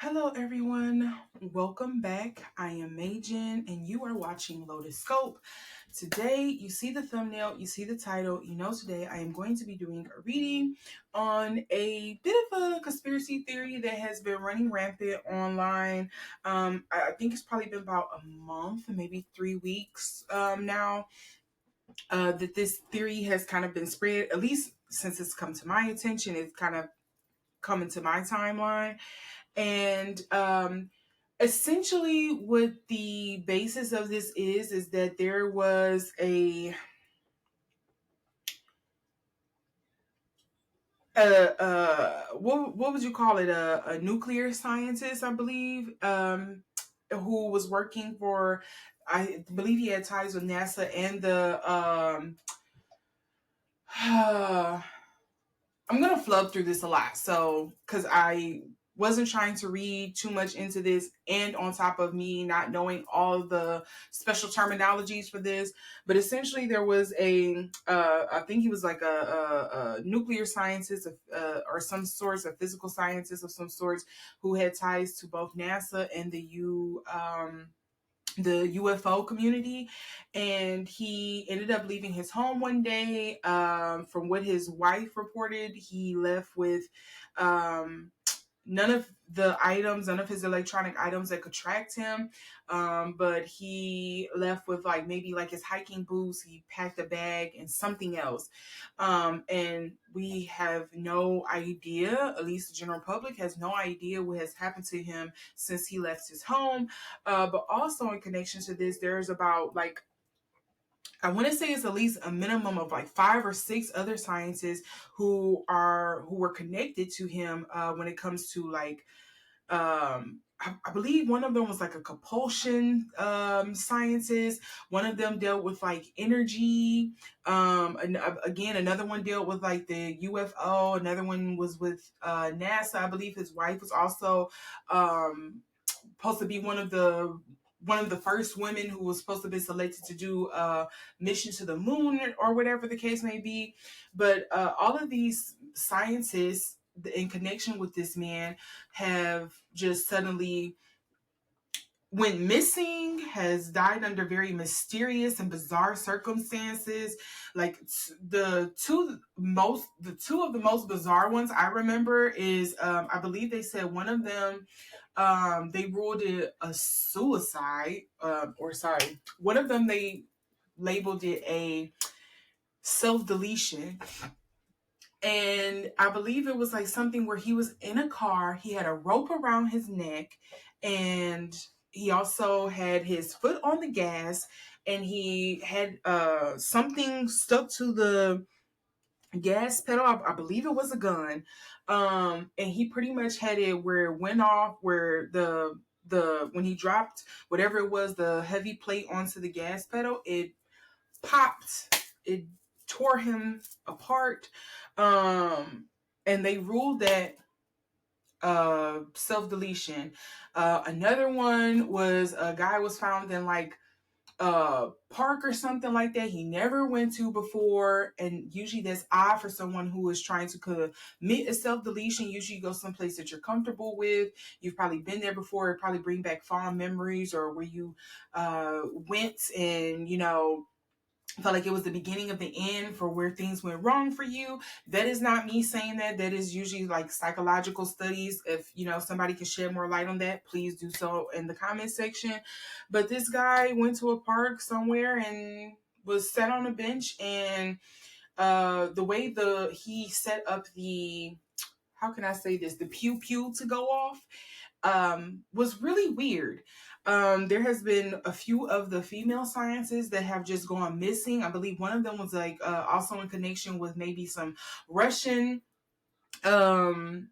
Hello, everyone. Welcome back. I am Majin, and you are watching Lotus Scope. Today, you see the thumbnail, you see the title. You know, today I am going to be doing a reading on a bit of a conspiracy theory that has been running rampant online. I think it's probably been about a month, maybe 3 weeks now, that this theory has kind of been spread. At least since it's come to my attention, it's kind of come into my timeline. And essentially, what the basis of this is that there was what would you call it, a nuclear scientist, I believe, who was working for, I believe he had ties with NASA and the I'm gonna flub through this a lot, so because I wasn't trying to read too much into this, and on top of me not knowing all the special terminologies for this, but essentially there was I think he was like a nuclear scientist, or some sorts of physical scientist of some sorts, who had ties to both NASA and the UFO community. And he ended up leaving his home one day. From what his wife reported, he left with none of his electronic items that could track him. But he left with like maybe like his hiking boots. He packed a bag and something else. And we have no idea, at least the general public has no idea what has happened to him since he left his home. But also in connection to this, there's about like, I want to say it's at least a minimum of like 5 or 6 other scientists who were connected to him when it comes to like I believe one of them was like a compulsion scientist. One of them dealt with like energy. Again, another one dealt with like the UFO. Another one was with NASA. I believe his wife was also supposed to be one of the first women who was supposed to be selected to do a mission to the moon or whatever the case may be. But all of these scientists in connection with this man have just suddenly went missing, has died under very mysterious and bizarre circumstances. Like the two of the most bizarre ones I remember is, I believe they said one of them, they ruled it a suicide, or sorry, one of them they labeled it a self deletion. And I believe it was like something where he was in a car, he had a rope around his neck, and he also had his foot on the gas, and he had something stuck to the gas pedal. I believe it was a gun. And he pretty much had it where it went off, where the when he dropped whatever it was, the heavy plate onto the gas pedal, it popped. It tore him apart. And they ruled that self deletion. Another one was a guy was found in like park or something like that he never went to before. And usually that's odd for someone who is trying to commit a self deletion. Usually you go someplace that you're comfortable with. You've probably been there before. It probably bring back fond memories, or where you went and felt like it was the beginning of the end for where things went wrong for you. That is not me saying that. That is usually like psychological studies. If somebody can shed more light on that, please do so in the comment section. But this guy went to a park somewhere and was sat on a bench, and the way he set up the, how can I say this, the pew pew to go off, was really weird. There has been a few of the female scientists that have just gone missing. I believe one of them was like also in connection with maybe some Russian, um,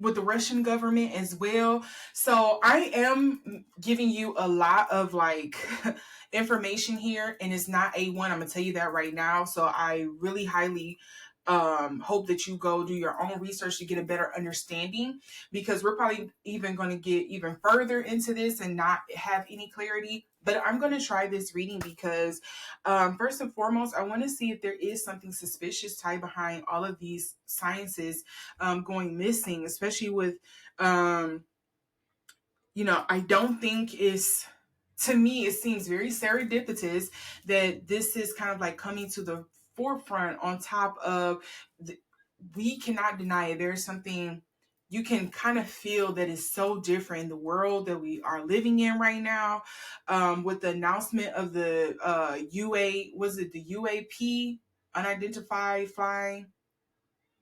with the Russian government as well. So I am giving you a lot of like information here, and it's not A1. I'm gonna tell you that right now. So I really highly hope that you go do your own research to get a better understanding, because we're probably even going to get even further into this and not have any clarity. But I'm going to try this reading because, first and foremost, I want to see if there is something suspicious tied behind all of these sciences going missing, especially with I don't think to me, it seems very serendipitous that this is kind of like coming to the forefront on top of, we cannot deny it. There's something you can kind of feel that is so different in the world that we are living in right now. With the announcement of the was it the UAP, unidentified flying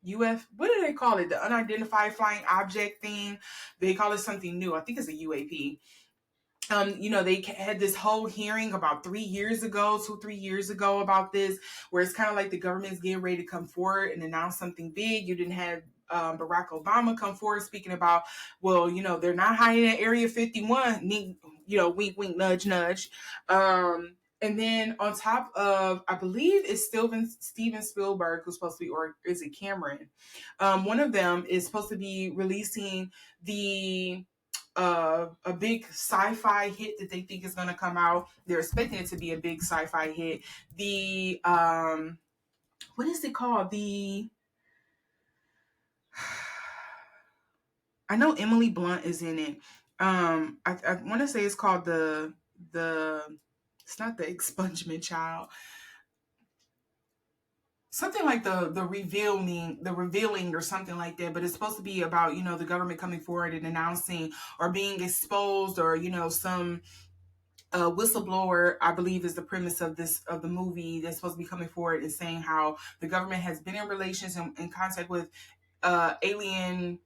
what do they call it? The unidentified flying object thing. They call it something new. I think it's a UAP. They had this whole hearing about 3 years ago, 3 years ago about this, where it's kind of like the government's getting ready to come forward and announce something big. You didn't have Barack Obama come forward speaking about, well, they're not hiding at Area 51, wink, wink, nudge, nudge. And then on top of, I believe it's Steven Spielberg who's supposed to be, or is it Cameron? One of them is supposed to be releasing a big sci-fi hit that they think is going to come out. They're expecting it to be a big sci-fi hit. The what is it called? I know Emily Blunt is in it. I want to say it's called the it's not the Expungement Child. Something like the revealing or something like that, but it's supposed to be about the government coming forward and announcing or being exposed, or some whistleblower, I believe, is the premise of the movie, that's supposed to be coming forward and saying how the government has been in relations and in contact with alien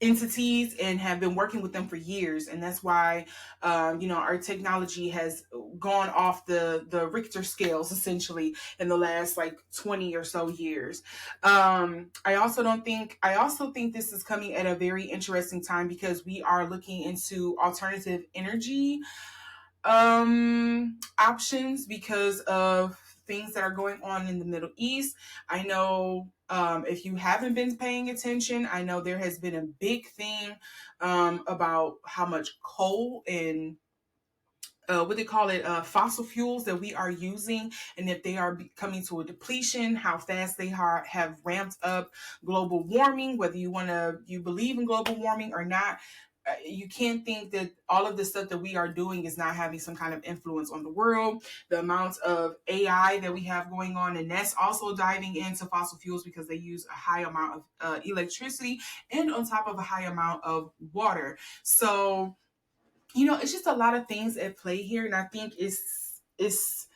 entities and have been working with them for years, and that's why our technology has gone off the Richter scales essentially in the last like 20 or so years. I also think this is coming at a very interesting time, because we are looking into alternative energy options because of things that are going on in the Middle East. I know, if you haven't been paying attention, I know there has been a big thing about how much coal and what they call it, fossil fuels that we are using, and if they are coming to a depletion, how fast they have ramped up global warming. Whether you believe in global warming or not, you can't think that all of the stuff that we are doing is not having some kind of influence on the world. The amount of AI that we have going on, and that's also diving into fossil fuels, because they use a high amount of electricity, and on top of a high amount of water. So it's just a lot of things at play here, and I think it's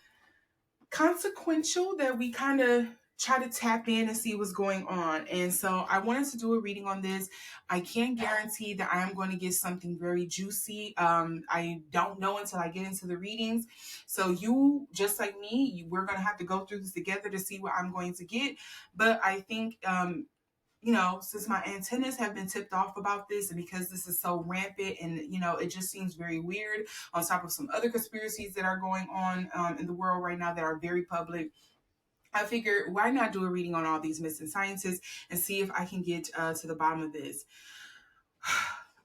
consequential that we kind of try to tap in and see what's going on. And so I wanted to do a reading on this. I can't guarantee that I am going to get something very juicy. I don't know until I get into the readings. So you, just like me, we're going to have to go through this together to see what I'm going to get. But I think since my antennas have been tipped off about this, and because this is so rampant, and it just seems very weird, on top of some other conspiracies that are going on in the world right now that are very public, I figured, why not do a reading on all these missing scientists and see if I can get to the bottom of this.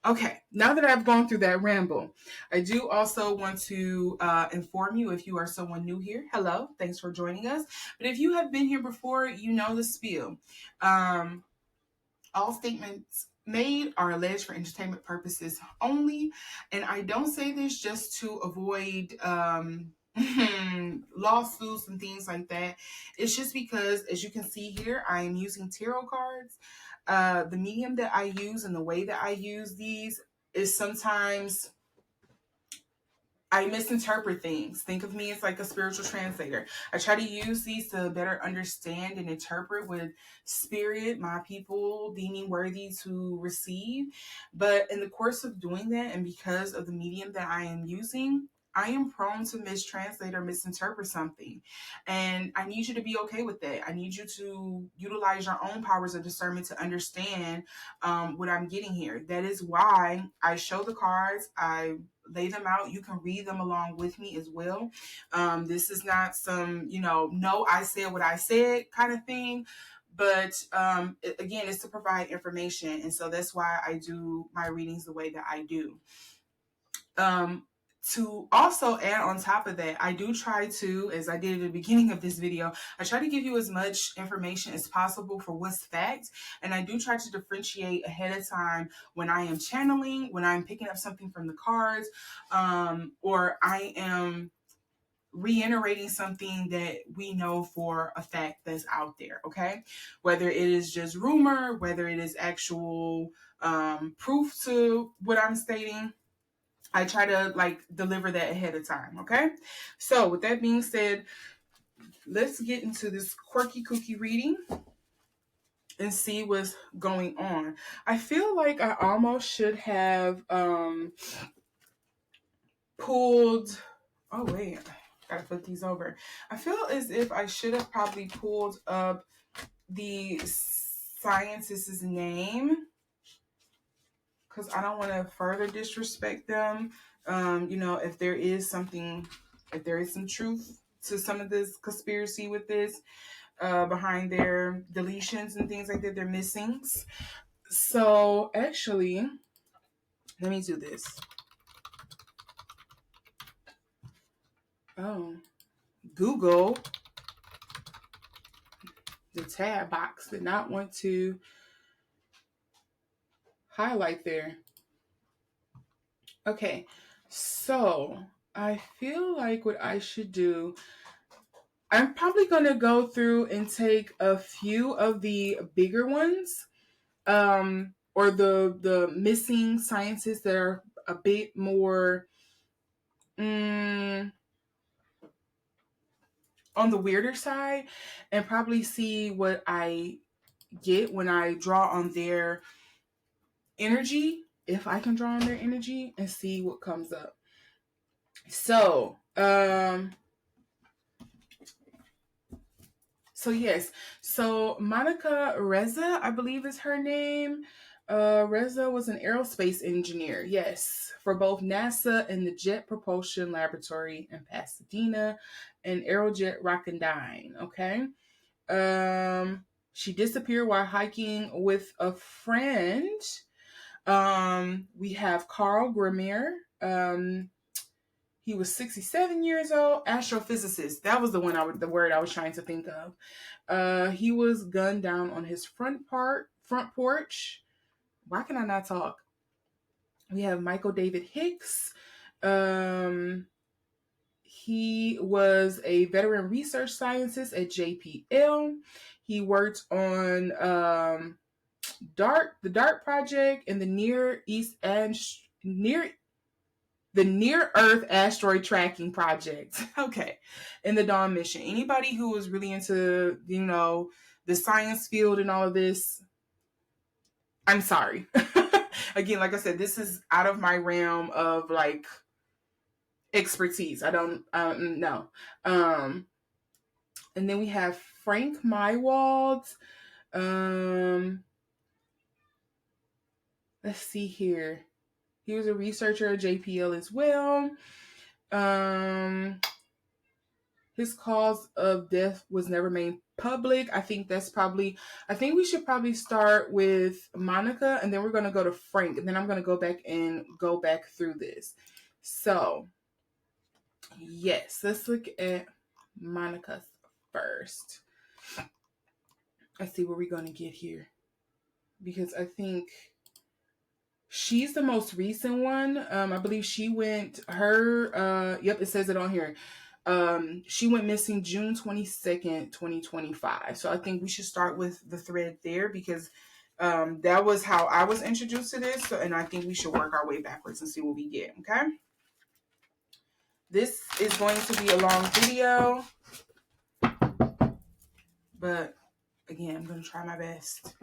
Okay, now that I've gone through that ramble, I do also want to inform you, if you are someone new here, hello, thanks for joining us. But if you have been here before, you know the spiel. All statements made are alleged for entertainment purposes only, and I don't say this just to avoid lawsuits and things like that. It's just because, as you can see here, I am using tarot cards. The medium that I use and the way that I use these is sometimes I misinterpret things. Think of me as like a spiritual translator. I try to use these to better understand and interpret what spirit, my people, deeming worthy to receive. But in the course of doing that, and because of the medium that I am using, I am prone to mistranslate or misinterpret something. And I need you to be okay with that. I need you to utilize your own powers of discernment to understand what I'm getting here. That is why I show the cards. I lay them out. You can read them along with me as well. This is not some, no, I said what I said kind of thing. But again, it's to provide information. And so that's why I do my readings the way that I do. To also add on top of that, I do try to, as I did at the beginning of this video, I try to give you as much information as possible for what's fact. And I do try to differentiate ahead of time when I am channeling, when I'm picking up something from the cards, or I am reiterating something that we know for a fact that's out there, okay? Whether it is just rumor, whether it is actual proof to what I'm stating, I try to like deliver that ahead of time, okay? So with that being said, let's get into this quirky kooky reading and see what's going on. I feel like I almost should have pulled, oh wait, gotta flip these over. I feel as if I should have probably pulled up the scientist's name, because I don't want to further disrespect them. You know, if there is some truth to some of this conspiracy with this, behind their deletions and things like that, their missings. So actually, let me do this. Oh, Google, the tab box, did not want to highlight there. Okay, so I feel like what I should do, I'm probably going to go through and take a few of the bigger ones, or the missing scientists that are a bit more on the weirder side, and probably see what I get when I draw on their energy, if I can draw on their energy, and see what comes up. So yes, so Monica Raiza, I believe is her name. Raiza was an aerospace engineer, yes, for both NASA and the Jet Propulsion Laboratory in Pasadena and Aerojet Rocketdyne, okay? She disappeared while hiking with a friend. We have Carl Grimmer. He was 67 years old. Astrophysicist. That was the word I was trying to think of. He was gunned down on his front porch. Why can I not talk? We have Michael David Hicks. He was a veteran research scientist at JPL. He worked on the DART project and the Near Earth Asteroid Tracking Project. Okay. And the Dawn mission. Anybody who is really into, you know, the science field and all of this, I'm sorry. Again, like I said, this is out of my realm of like expertise. I don't know. And then we have Frank Maiwald. Let's see here. He was a researcher at JPL as well. His cause of death was never made public. I think we should probably start with Monica, and then we're going to go to Frank, and then I'm going to go back through this. So, yes, let's look at Monica first. Let's see what we're going to get here, because I think she's the most recent one. I believe she went, yep, it says it on here. She went missing June 22nd, 2025. So I think we should start with the thread there, because that was how I was introduced to this. And I think we should work our way backwards and see what we get, okay? This is going to be a long video, but again, I'm going to try my best.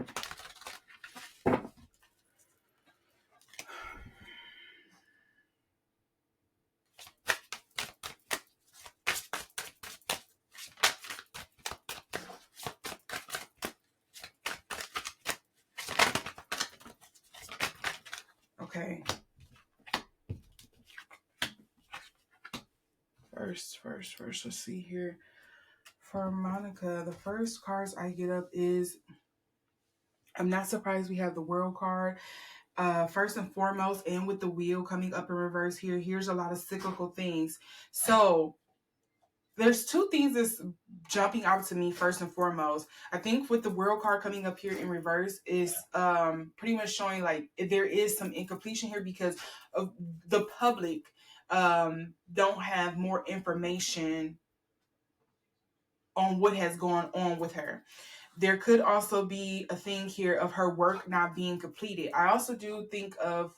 Okay. First, let's see here. For Monica, the first cards I get up is, I'm not surprised we have the World card. First and foremost, and with the wheel coming up in reverse here, here's a lot of cyclical things. So there's two things that's jumping out to me first and foremost. I think with the world card coming up here in reverse is pretty much showing like there is some incompletion here because of the public don't have more information on what has gone on with her. There could also be a thing here of her work not being completed. I also do think of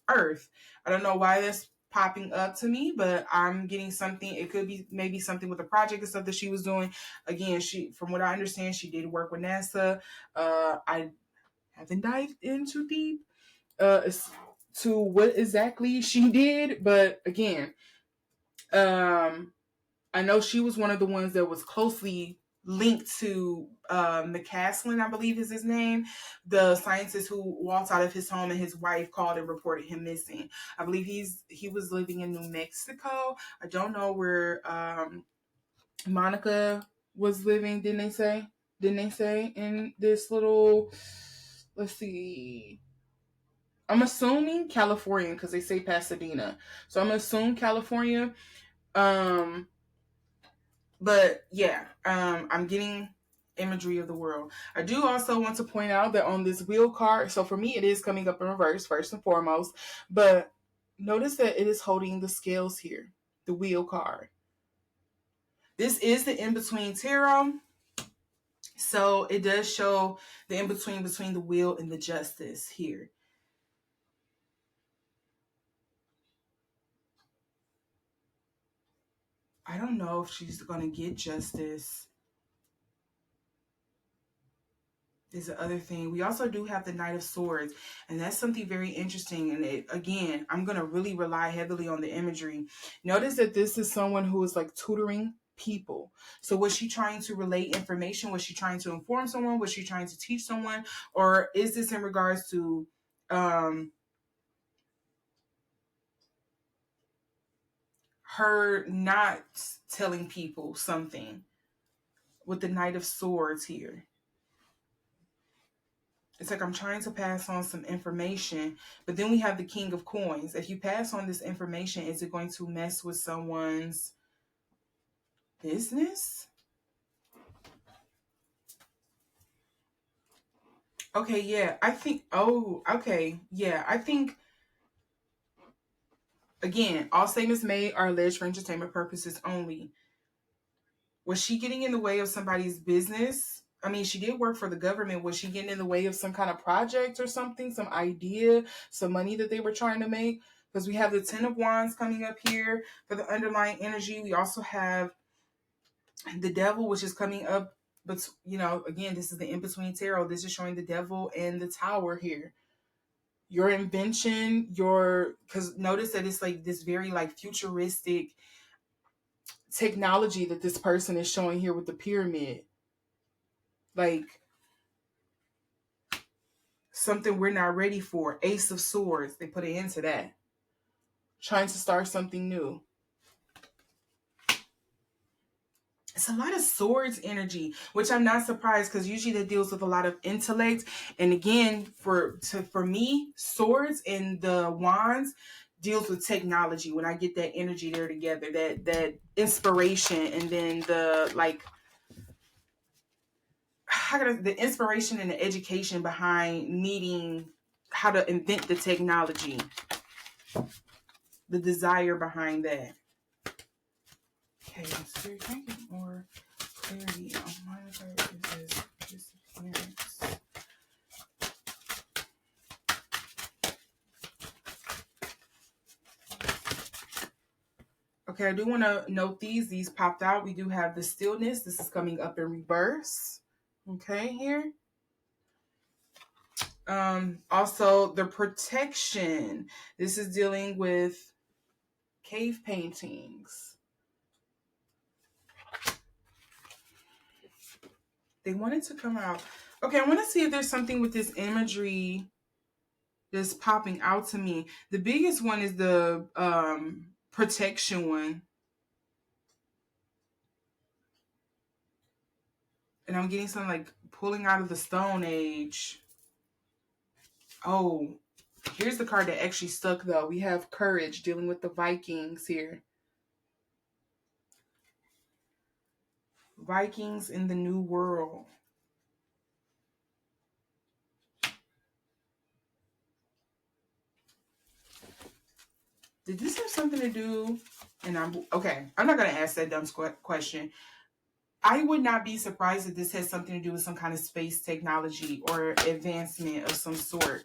Earth. I don't know why that's popping up to me, but I'm getting something. It could be maybe something with the project and stuff that she was doing. Again, from what I understand, she did work with NASA. I haven't dived in too deep to what exactly she did, but again, I know she was one of the ones that was closely linked to McCasland, I believe is his name, the scientist who walked out of his home and his wife called and reported him missing. I believe he was living in New Mexico. I don't know where Monica was living. Didn't they say? Didn't they say in this little? Let's see. I'm assuming California because they say Pasadena, so I'm assuming California. Um, But yeah, I'm getting imagery of the world. I do also want to point out that on this wheel card, so for me it is coming up in reverse first and foremost, but notice that it is holding the scales here, the wheel card. This is the in-between tarot. So it does show the in-between between the wheel and the justice here. I don't know if she's going to get justice. Is the other thing. We also do have the Knight of Swords, and that's something very interesting. And again, I'm going to really rely heavily on the imagery. Notice that this is someone who is like tutoring people. So was she trying to relay information? Was she trying to inform someone? Was she trying to teach someone? Or is this in regards to her not telling people something with the Knight of Swords here? It's like I'm trying to pass on some information, but then we have the King of Coins. If you pass on this information, is it going to mess with someone's business? Okay, yeah, I think, oh, okay, yeah, I think, again, all statements made are alleged for entertainment purposes only. Was she getting in the way of somebody's business? I mean, she did work for the government. Was she getting in the way of some kind of project or something, some idea, some money that they were trying to make? Because we have the Ten of Wands coming up here for the underlying energy. We also have the Devil, which is coming up. But, you know, again, this is the in-between tarot. This is showing the Devil and the Tower here. Your invention, because notice that it's like this very like futuristic technology that this person is showing here with the pyramid. Like something we're not ready for. Ace of Swords. They put an end to that. Trying to start something new. It's a lot of swords energy, which I'm not surprised because usually that deals with a lot of intellect. And again, for me, swords and the wands deals with technology. When I get that energy there together, that inspiration, and then the like, the inspiration and the education behind needing how to invent the technology, the desire behind that. Okay, Spirit, can I get more clarity on why there is this disappearance? Okay, I do want to note these. These popped out. We do have the stillness. This is coming up in reverse. Okay, here. Also the protection. This is dealing with cave paintings. They wanted to come out. Okay, I want to see if there's something with this imagery that's popping out to me. The biggest one is the protection one. And I'm getting some like pulling out of the Stone Age. Oh, Here's the card that actually stuck, though. We have courage, dealing with the Vikings here. Vikings in the New World. Did this have something to do? And I'm not going to ask that dumb question. I would not be surprised if this has something to do with some kind of space technology or advancement of some sort.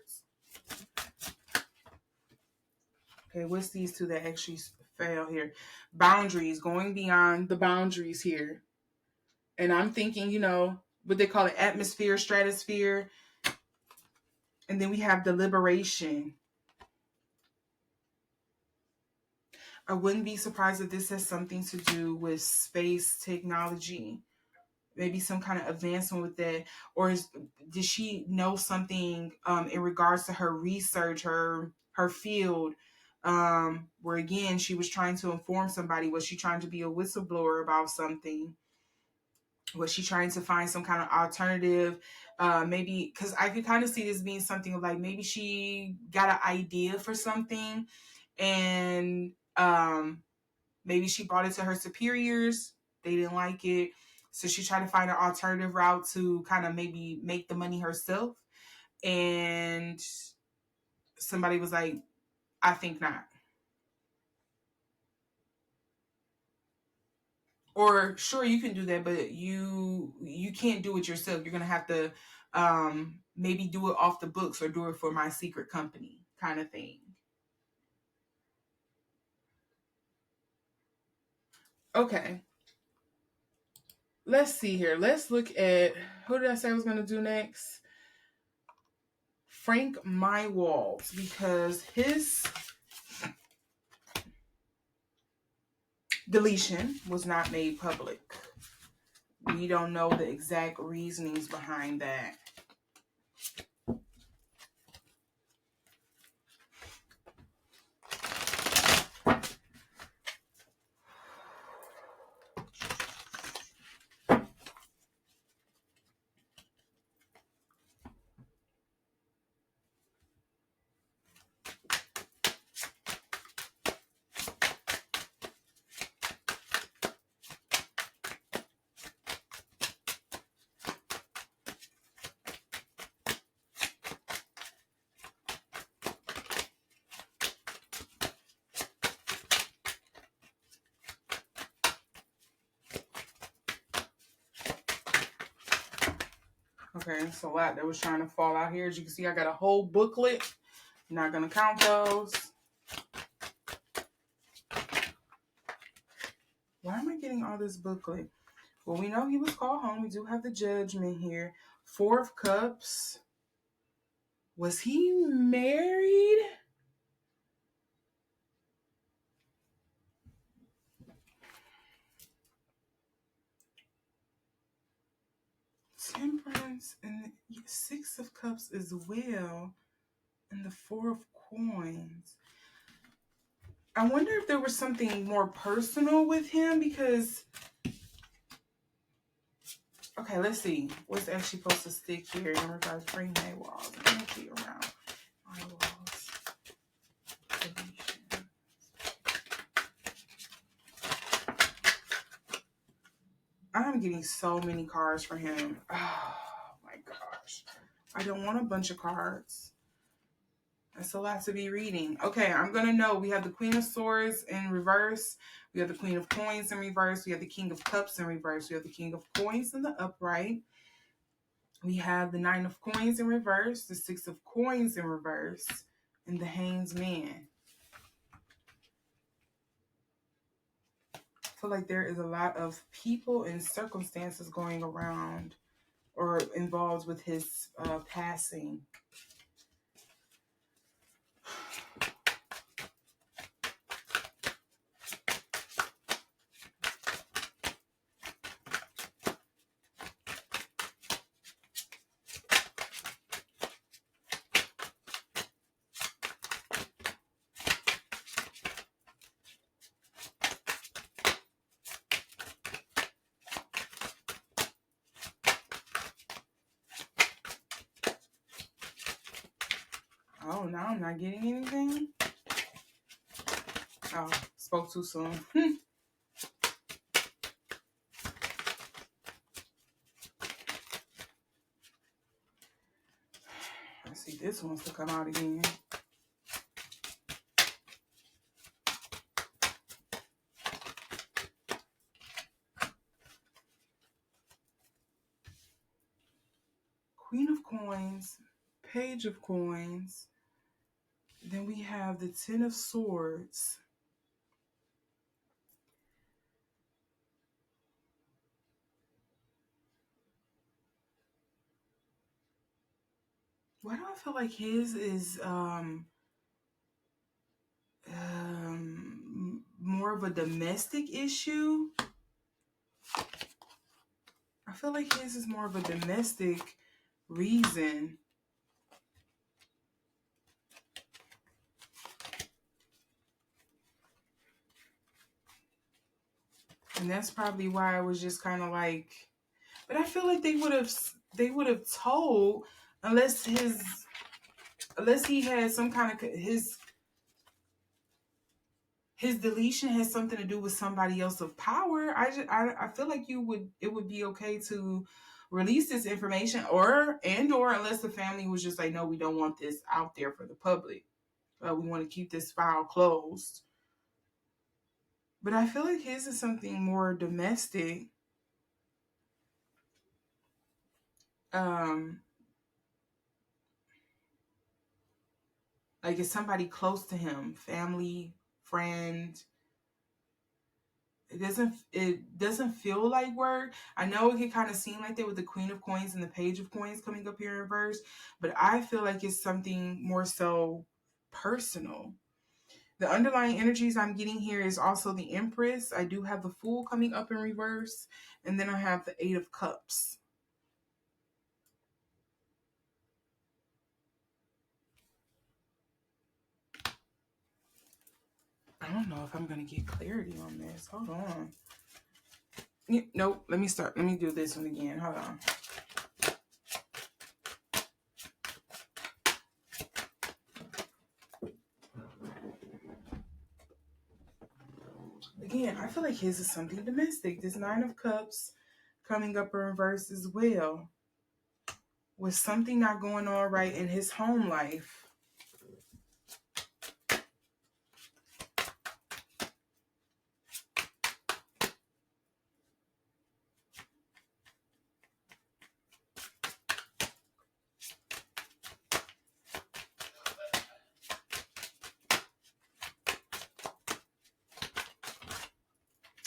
Okay, what's these two that actually fail here? Boundaries, going beyond the boundaries here. And I'm thinking, you know, what they call it, atmosphere, stratosphere. And then we have deliberation. I wouldn't be surprised if this has something to do with space technology. Maybe some kind of advancement with that. Or did she know something in regards to her research, her field, where again, she was trying to inform somebody? Was she trying to be a whistleblower about something? Was she trying to find some kind of alternative? Maybe, because I could kind of see this being something like maybe she got an idea for something and maybe she brought it to her superiors. They didn't like it. So she tried to find an alternative route to kind of maybe make the money herself. And somebody was like, I think not. Or sure, you can do that, but you can't do it yourself. You're going to have to maybe do it off the books or do it for my secret company kind of thing. Okay. Let's see here. Let's look at, who did I say I was going to do next? Frank Maiwald, because his deletion was not made public. We don't know the exact reasonings behind that. Okay, it's a lot that was trying to fall out here. As you can see, I got a whole booklet. I'm not going to count those. Why am I getting all this booklet? Well, we know he was called home. We do have the judgment here. 4 of Cups. Was he married? Temperance and the 6 of Cups as well. And the 4 of Coins. I wonder if there was something more personal with him because... Okay, let's see. What's actually supposed to stick here in regards to bring Maiwald energy around Maiwald's deletion. I'm getting so many cards for him. Oh my gosh. I don't want a bunch of cards. That's a lot to be reading. Okay, I'm going to know. We have the Queen of Swords in reverse. We have the Queen of Coins in reverse. We have the King of Cups in reverse. We have the King of Coins in the upright. We have the 9 of Coins in reverse. The 6 of Coins in reverse. And the Hanged Man. I feel like there is a lot of people and circumstances going around or involved with his passing. Oh, now I'm not getting anything. Oh, spoke too soon. Let's see, this wants to come out again. Queen of Coins, Page of Coins. Then we have the Ten of Swords. Why do I feel like his is more of a domestic issue? I feel like his is more of a domestic reason. And that's probably why I was just kind of like, but I feel like they would have told, unless he had some kind of his deletion has something to do with somebody else of power. I feel like it would be okay to release this information, or unless the family was just like, no, we don't want this out there for the public. We want to keep this file closed. But I feel like his is something more domestic. Like it's somebody close to him, family, friend. It doesn't feel like work. I know it can kind of seem like that with the Queen of Coins and the Page of Coins coming up here in reverse, but I feel like it's something more so personal. The underlying energies I'm getting here is also the Empress. I do have the Fool coming up in reverse, and then I have the Eight of Cups. I don't know if I'm going to get clarity on this. Hold on. Nope. Let me start. Let me do this one again. Hold on. Again, I feel like his is something domestic. This Nine of Cups coming up in reverse as well. With something not going on right in his home life.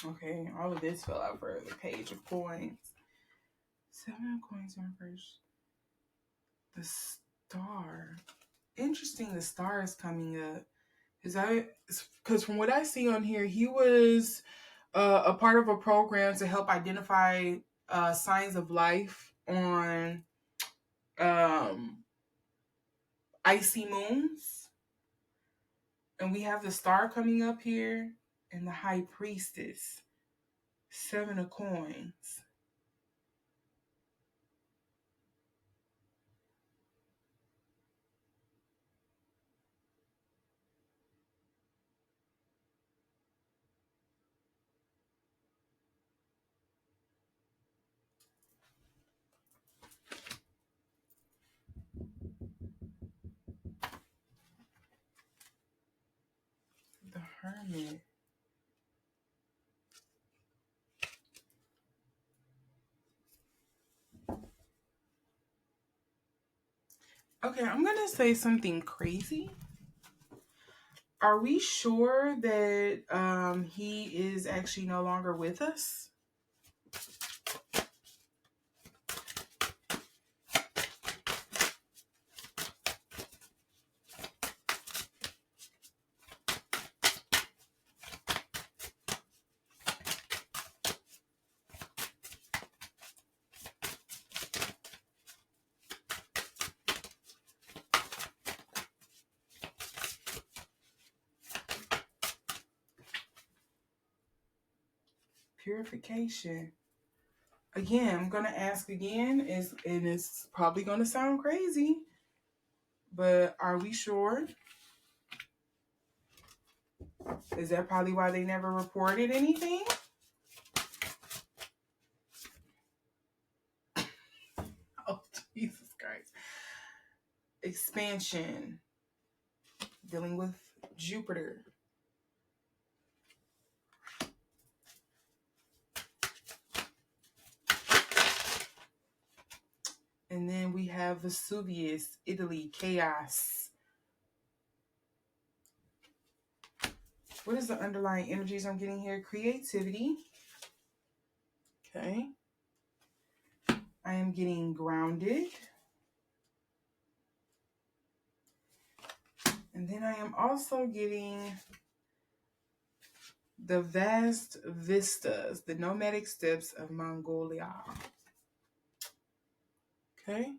Okay, all of this fell out for the Page of Coins. Seven of Coins in reverse. The Star. Interesting, the Star is coming up. Because from what I see on here, he was a part of a program to help identify signs of life on icy moons. And we have the Star coming up here and the High Priestess. Seven of Coins. The Hermit. Okay, I'm going to say something crazy. Are we sure that he is actually no longer with us? Purification. Again, I'm going to ask again, and it's probably going to sound crazy, But are we sure? Is that probably why they never reported anything? Oh, Jesus Christ. Expansion. Dealing with Jupiter. And then we have Vesuvius, Italy, chaos. What is the underlying energies I'm getting here? Creativity. Okay. I am getting grounded. And then I am also getting the vast vistas, the nomadic steppes of Mongolia. Okay.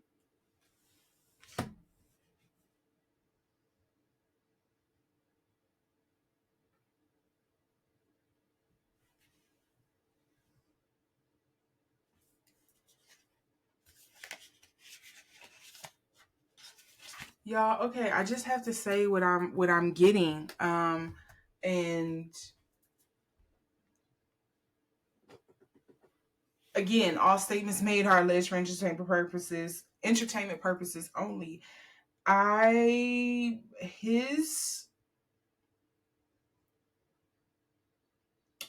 Y'all, okay, I just have to say what I'm getting. And again, all statements made are alleged for entertainment purposes only.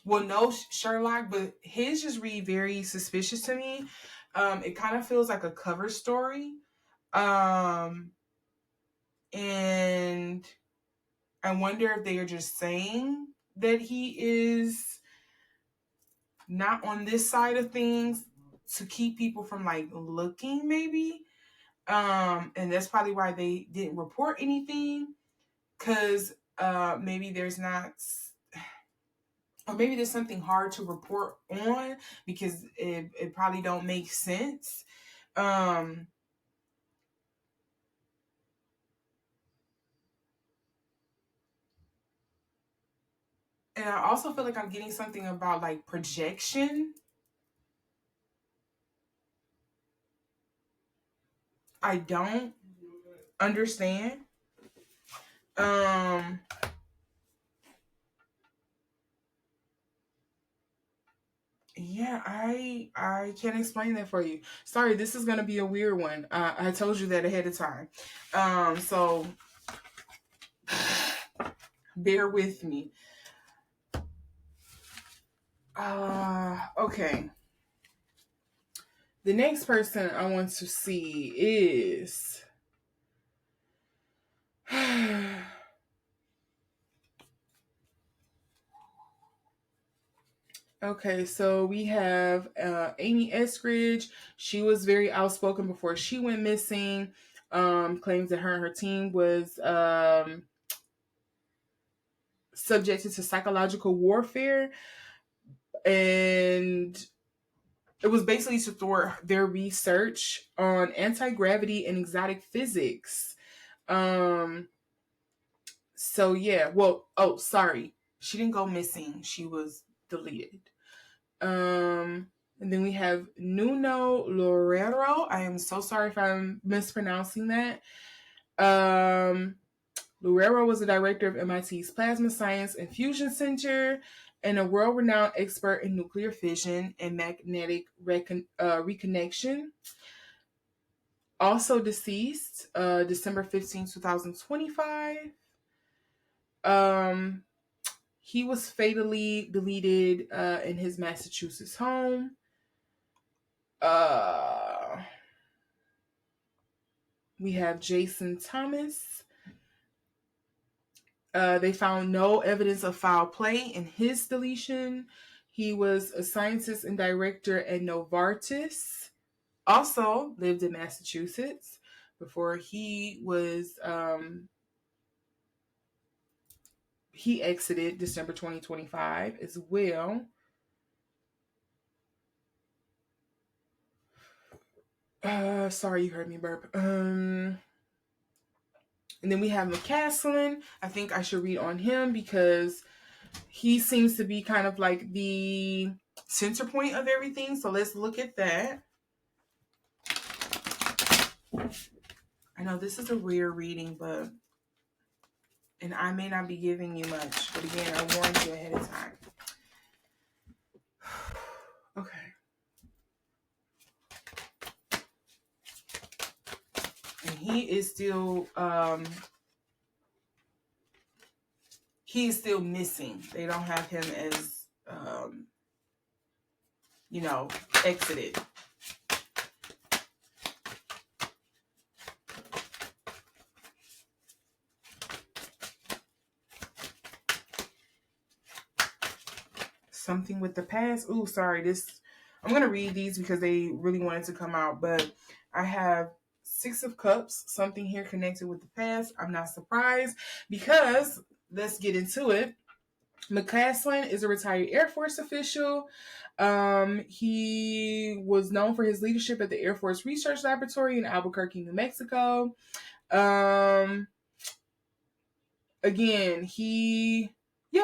No Sherlock, but his just read very suspicious to me. It kind of feels like a cover story. And I wonder if they are just saying that he is not on this side of things to keep people from like looking, maybe. And that's probably why they didn't report anything, because maybe there's not, or maybe there's something hard to report on because it probably don't make sense. And I also feel like I'm getting something about like projection. I don't understand. Yeah, I can't explain that for you. Sorry, this is gonna be a weird one. I told you that ahead of time. So bear with me. Okay. The next person I want to see is okay, so we have Amy Eskridge. She was very outspoken before she went missing. Claims that her and her team was subjected to psychological warfare, and it was basically to thwart their research on anti-gravity and exotic physics. So yeah, well, oh, sorry. She didn't go missing. She was deleted. And then we have Nuno Loureiro. I am so sorry if I'm mispronouncing that. Loureiro was the director of MIT's Plasma Science and Fusion Center and a world-renowned expert in nuclear fission and magnetic reconnection. Also deceased, December 15, 2025. He was fatally deleted in his Massachusetts home. We have Jason Thomas. They found no evidence of foul play in his deletion. He was a scientist and director at Novartis. Also lived in Massachusetts before he was he exited December 2025 as well. Sorry, you heard me burp. And then we have McCasland. I think I should read on him because he seems to be kind of like the center point of everything. So let's look at that. I I know this is a rare reading, and I may not be giving you much, but again, I warned you ahead of time. Okay. And he is still missing. They don't have him as exited. Something with the past. Ooh, sorry. I'm going to read these because they really wanted to come out. But I have 6 of Cups. Something here connected with the past. I'm not surprised because let's get into it. McCasland is a retired Air Force official. He was known for his leadership at the Air Force Research Laboratory in Albuquerque, New Mexico. Again,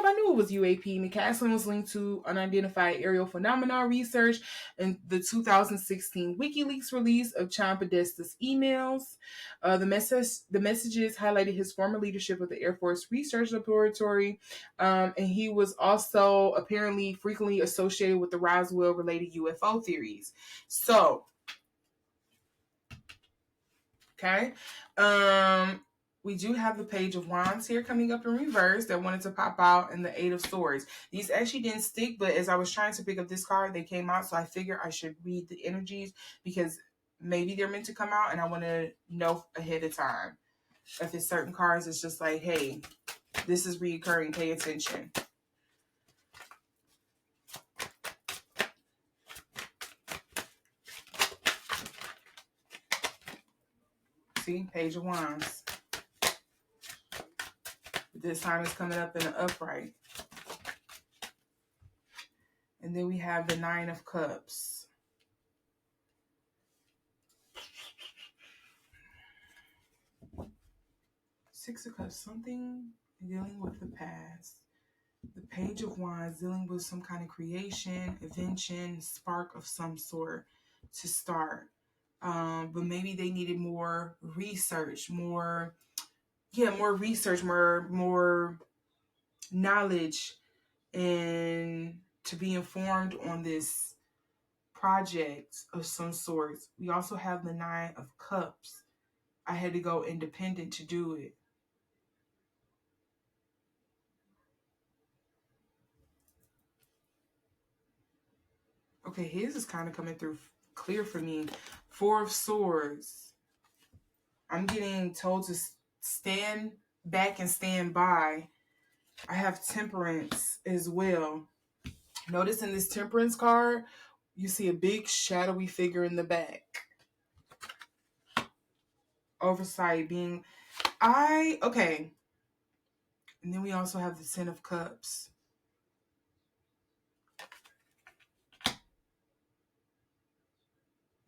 I knew it was UAP. McCasland was linked to unidentified aerial phenomena research in the 2016 WikiLeaks release of John Podesta's emails. The messages highlighted his former leadership of the Air Force Research Laboratory, and he was also apparently frequently associated with the Roswell-related UFO theories. So, okay. We do have the Page of Wands here coming up in reverse that wanted to pop out, and the 8 of Swords. These actually didn't stick, but as I was trying to pick up this card, they came out, so I figured I should read the energies because maybe they're meant to come out, and I want to know ahead of time. If it's certain cards, it's just like, hey, this is reoccurring, pay attention. See, Page of Wands. This time it's coming up in an upright. And then we have the 9 of Cups. Six of Cups, something dealing with the past. The Page of Wands, dealing with some kind of creation, invention, spark of some sort to start. But maybe they needed more research, more research, more knowledge, and to be informed on this project of some sorts. We also have the 9 of Cups. I had to go independent to do it. Okay, his is kind of coming through clear for me. 4 of Swords. I'm getting told to stand back and stand by. I have Temperance as well. Notice in this Temperance card, you see a big shadowy figure in the back. Oversight being, okay. And then we also have the 10 of Cups.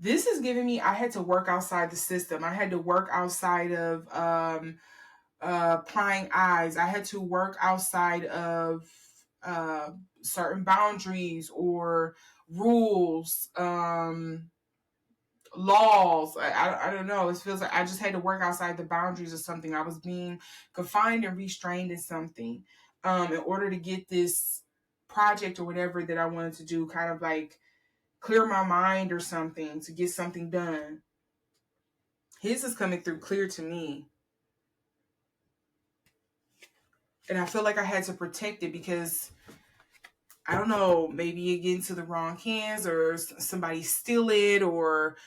This is giving me, I had to work outside the system. I had to work outside of prying eyes. I had to work outside of certain boundaries or rules, laws. I don't know. It feels like I just had to work outside the boundaries of something. I was being confined and restrained in something in order to get this project or whatever that I wanted to do, kind of like clear my mind or something, to get something done. His is coming through clear to me. And I feel like I had to protect it because, I don't know, maybe you get into the wrong hands or somebody steal it, or,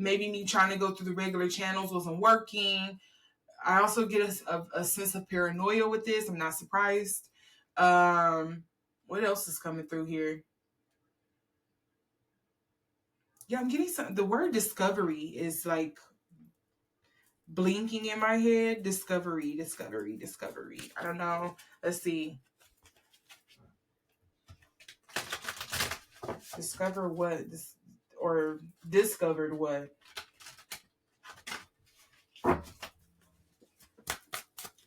maybe me trying to go through the regular channels wasn't working. I also get a sense of paranoia with this. I'm not surprised. What else is coming through here? Yeah, I'm getting the word discovery is like blinking in my head. Discovery. I don't know. Let's see. Discover what? Or discovered what?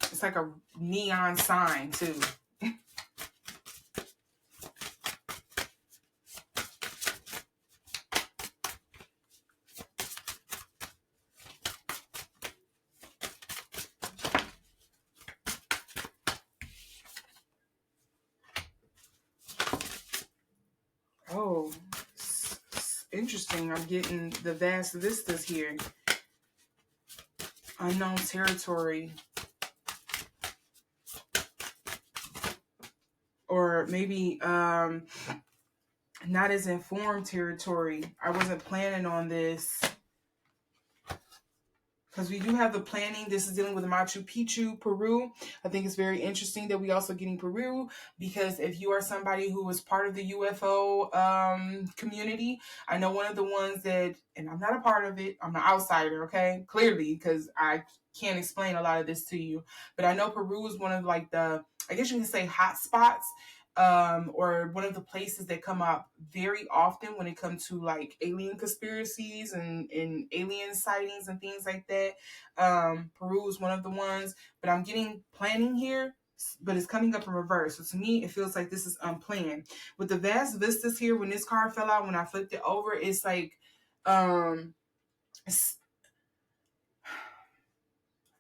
It's like a neon sign too. interesting. I'm getting the vast vistas here. Unknown territory. Or maybe not as informed territory. I wasn't planning on this. Because we do have the planning. This is dealing with Machu Picchu, Peru. I think it's very interesting that we also getting Peru, because if you are somebody who is part of the UFO community, I know one of the ones that, and I'm not a part of it, I'm an outsider, okay? Clearly, because I can't explain a lot of this to you. But I know Peru is one of like the, I guess you can say, hot spots, or one of the places that come up very often when it comes to like alien conspiracies and alien sightings and things like that. Peru is one of the ones, but I'm getting planning here, but it's coming up in reverse. So to me, it feels like this is unplanned. With the vast vistas here, when this card fell out, when I flipped it over, it's like,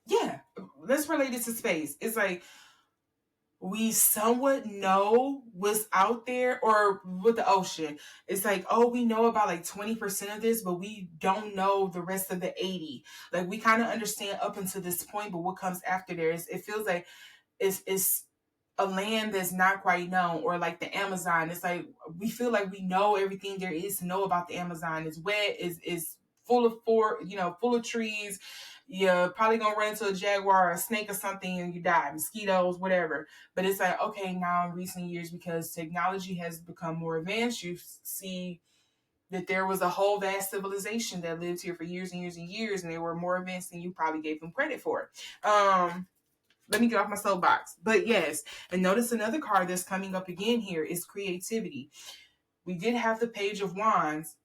yeah, let's relate it to space. It's like, we somewhat know what's out there, or with the ocean. It's like, oh, we know about like 20% of this, but we don't know the rest of the 80. Like, we kind of understand up until this point, but what comes after there is, it feels like it's a land that's not quite known, or like the Amazon. It's like, we feel like we know everything there is to know about the Amazon. It's wet, is full of full of trees. You're probably gonna run into a jaguar or a snake or something and you die, mosquitoes, whatever. But it's like, okay, now in recent years, because technology has become more advanced, you see that there was a whole vast civilization that lived here for years and years and years, and they were more advanced than you probably gave them credit for. Let me get off my soapbox. But yes, and notice another card that's coming up again here is creativity. We did have the Page of Wands.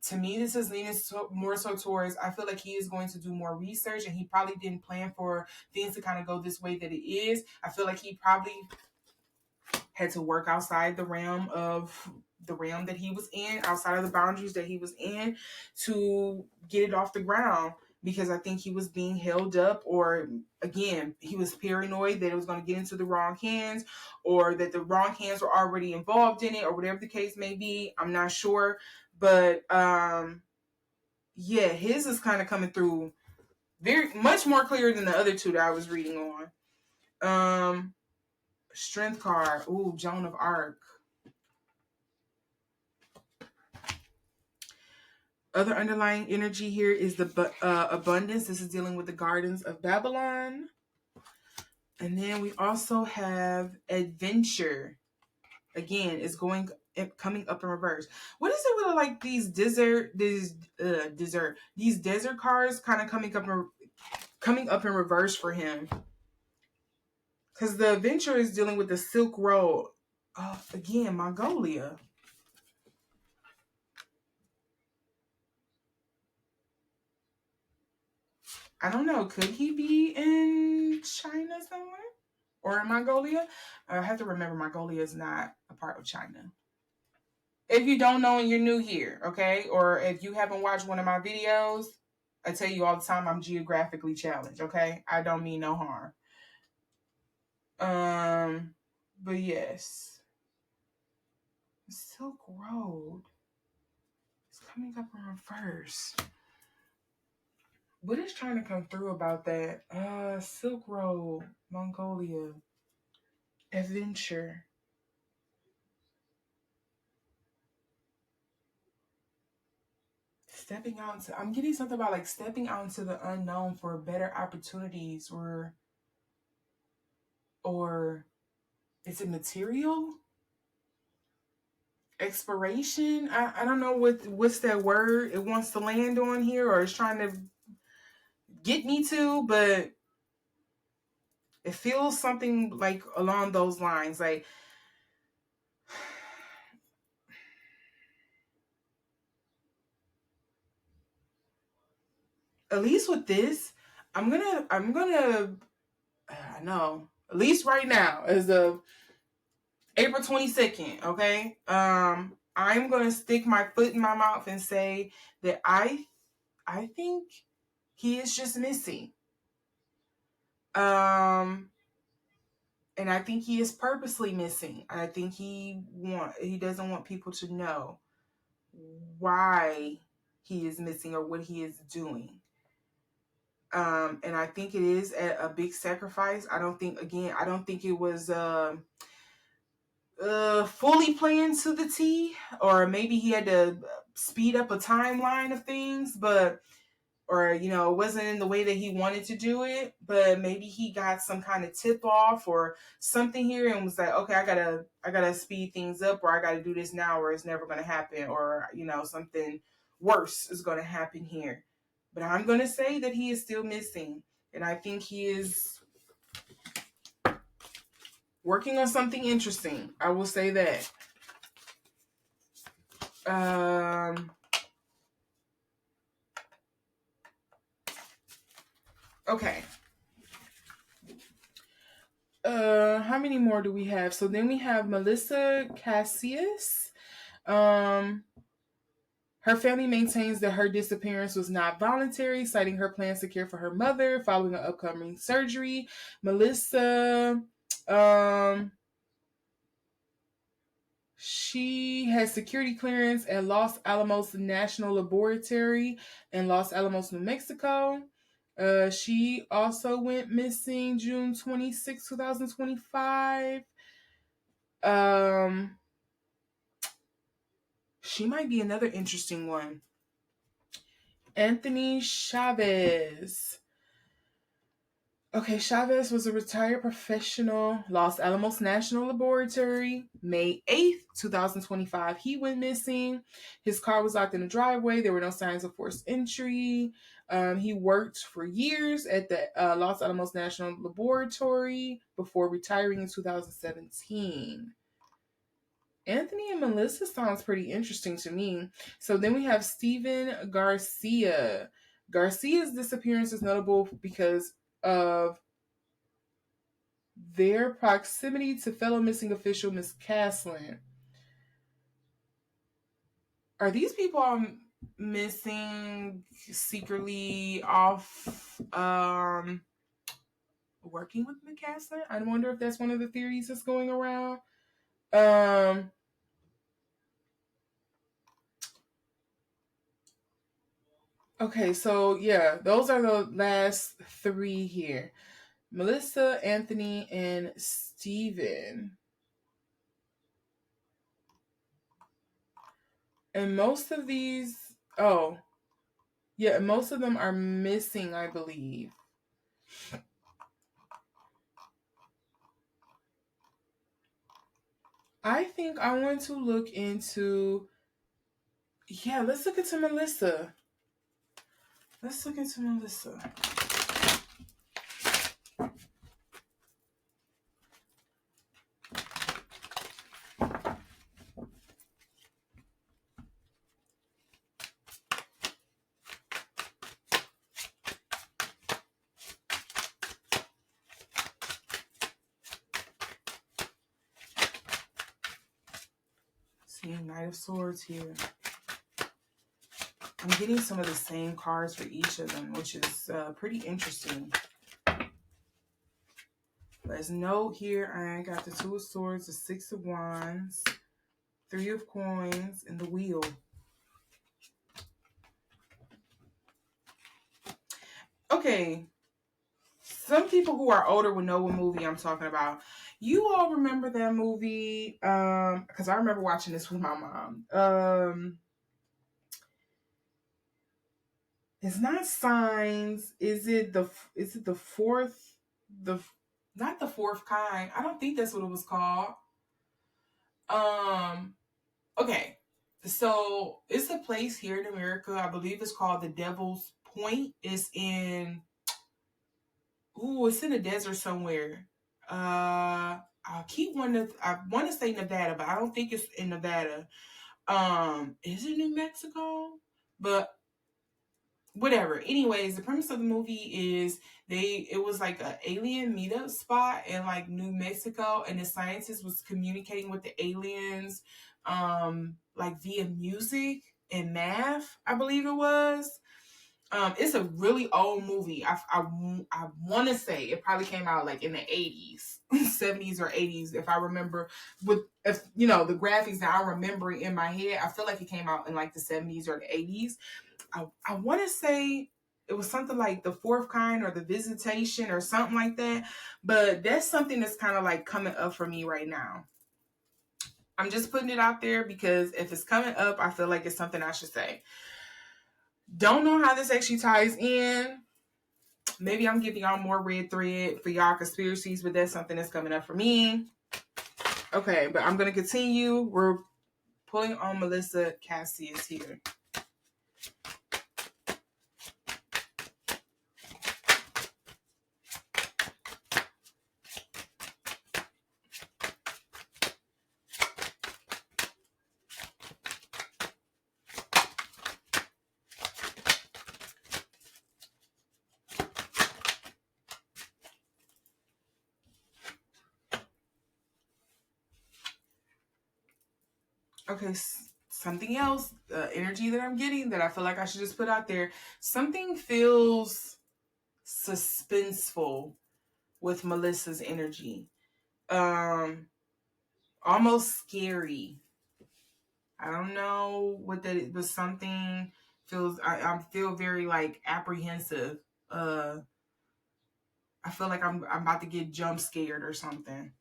To me, this is leaning more so towards, I feel like he is going to do more research, and he probably didn't plan for things to kind of go this way that it is. I feel like he probably had to work outside the realm that he was in, outside of the boundaries that he was in, to get it off the ground, because I think he was being held up, or again, he was paranoid that it was going to get into the wrong hands, or that the wrong hands were already involved in it, or whatever the case may be. I'm not sure. But yeah, his is kind of coming through very much more clear than the other two that I was reading on. Strength card. Ooh, Joan of Arc. Other underlying energy here is the abundance. This is dealing with the gardens of Babylon. And then we also have adventure. Again, it's coming up in reverse. What is it with like these desert cards kind of coming up in reverse for him? Because the adventure is dealing with the Silk Road. Again, Mongolia. I don't know. Could he be in China somewhere? Or in Mongolia? I have to remember Mongolia is not a part of China. If you don't know and you're new here, okay? Or if you haven't watched one of my videos, I tell you all the time I'm geographically challenged, okay? I don't mean no harm. But yes. Silk Road is coming up in reverse. What is trying to come through about that? Silk Road, Mongolia, adventure. Stepping out I'm getting something about like stepping out into the unknown for better opportunities, or is it material? Exploration? I don't know what's that word it wants to land on here, or it's trying to get me to, but it feels something like along those lines. Like, at least with this, I'm gonna I know, at least right now, as of April 22nd, okay? I'm gonna stick my foot in my mouth and say that I think he is just missing. And I think he is purposely missing. I think he doesn't want people to know why he is missing or what he is doing. And I think it is a big sacrifice. I don't think it was fully planned to the T, or maybe he had to speed up a timeline of things, but or it wasn't in the way that he wanted to do it, but maybe he got some kind of tip off or something here and was like, okay, I gotta speed things up, or I gotta do this now, or it's never gonna happen, or something worse is gonna happen here. But I'm gonna say that he is still missing, and I think he is working on something interesting. I will say that. Okay. How many more do we have? So then we have Melissa Casias. Her family maintains that her disappearance was not voluntary, citing her plans to care for her mother following an upcoming surgery. Melissa, she has security clearance at Los Alamos National Laboratory in Los Alamos, New Mexico. She also went missing June 26, 2025. She might be another interesting one. Anthony Chavez. Okay, Chavez was a retired professional, Los Alamos National Laboratory, May 8th, 2025. He went missing. His car was locked in the driveway. There were no signs of forced entry. He worked for years at the Los Alamos National Laboratory before retiring in 2017. Anthony and Melissa sounds pretty interesting to me. So then we have Steven Garcia. Garcia's disappearance is notable because of their proximity to fellow missing official McCasland. Are these people missing secretly off working with McCasland? I wonder if that's one of the theories that's going around. Okay, so yeah, those are the last three here. Melissa, Anthony, and Steven. And most of these, most of them are missing, I believe. I think I want to look into, let's look into Melissa. Let's look into Melissa. Seeing Knight of Swords here. I'm getting some of the same cards for each of them, which is pretty interesting. Let's note here, I got the Two of Swords, the Six of Wands, Three of Coins, and the Wheel. Okay, some people who are older would know what movie I'm talking about. You all remember that movie? Because I remember watching this with my mom. It's not Signs. Is it the fourth? Not the fourth kind. I don't think that's what it was called. Okay. So it's a place here in America. I believe it's called the Devil's Point. It's in the desert somewhere. I want to say Nevada, but I don't think it's in Nevada. Is it New Mexico? But whatever. Anyways, the premise of the movie is it was like an alien meetup spot in like New Mexico, and the scientist was communicating with the aliens like via music and math, I believe it was. It's a really old movie. I want to say it probably came out like in the 80s, 70s or 80s, if I remember. If you know the graphics that I'm remembering in my head, I feel like it came out in like the 70s or the 80s. I want to say it was something like The Fourth Kind or The Visitation or something like that. But that's something that's kind of like coming up for me right now. I'm just putting it out there because if it's coming up, I feel like it's something I should say. Don't know how this actually ties in. Maybe I'm giving y'all more red thread for y'all conspiracies, but that's something that's coming up for me. Okay, but I'm going to continue. We're pulling on Melissa Casias here. Okay, something else, energy that I'm getting that I feel like I should just put out there. Something feels suspenseful with Melissa's energy. Almost scary. I don't know what that is, but something feels, I feel very like apprehensive. I feel like I'm about to get jump scared or something.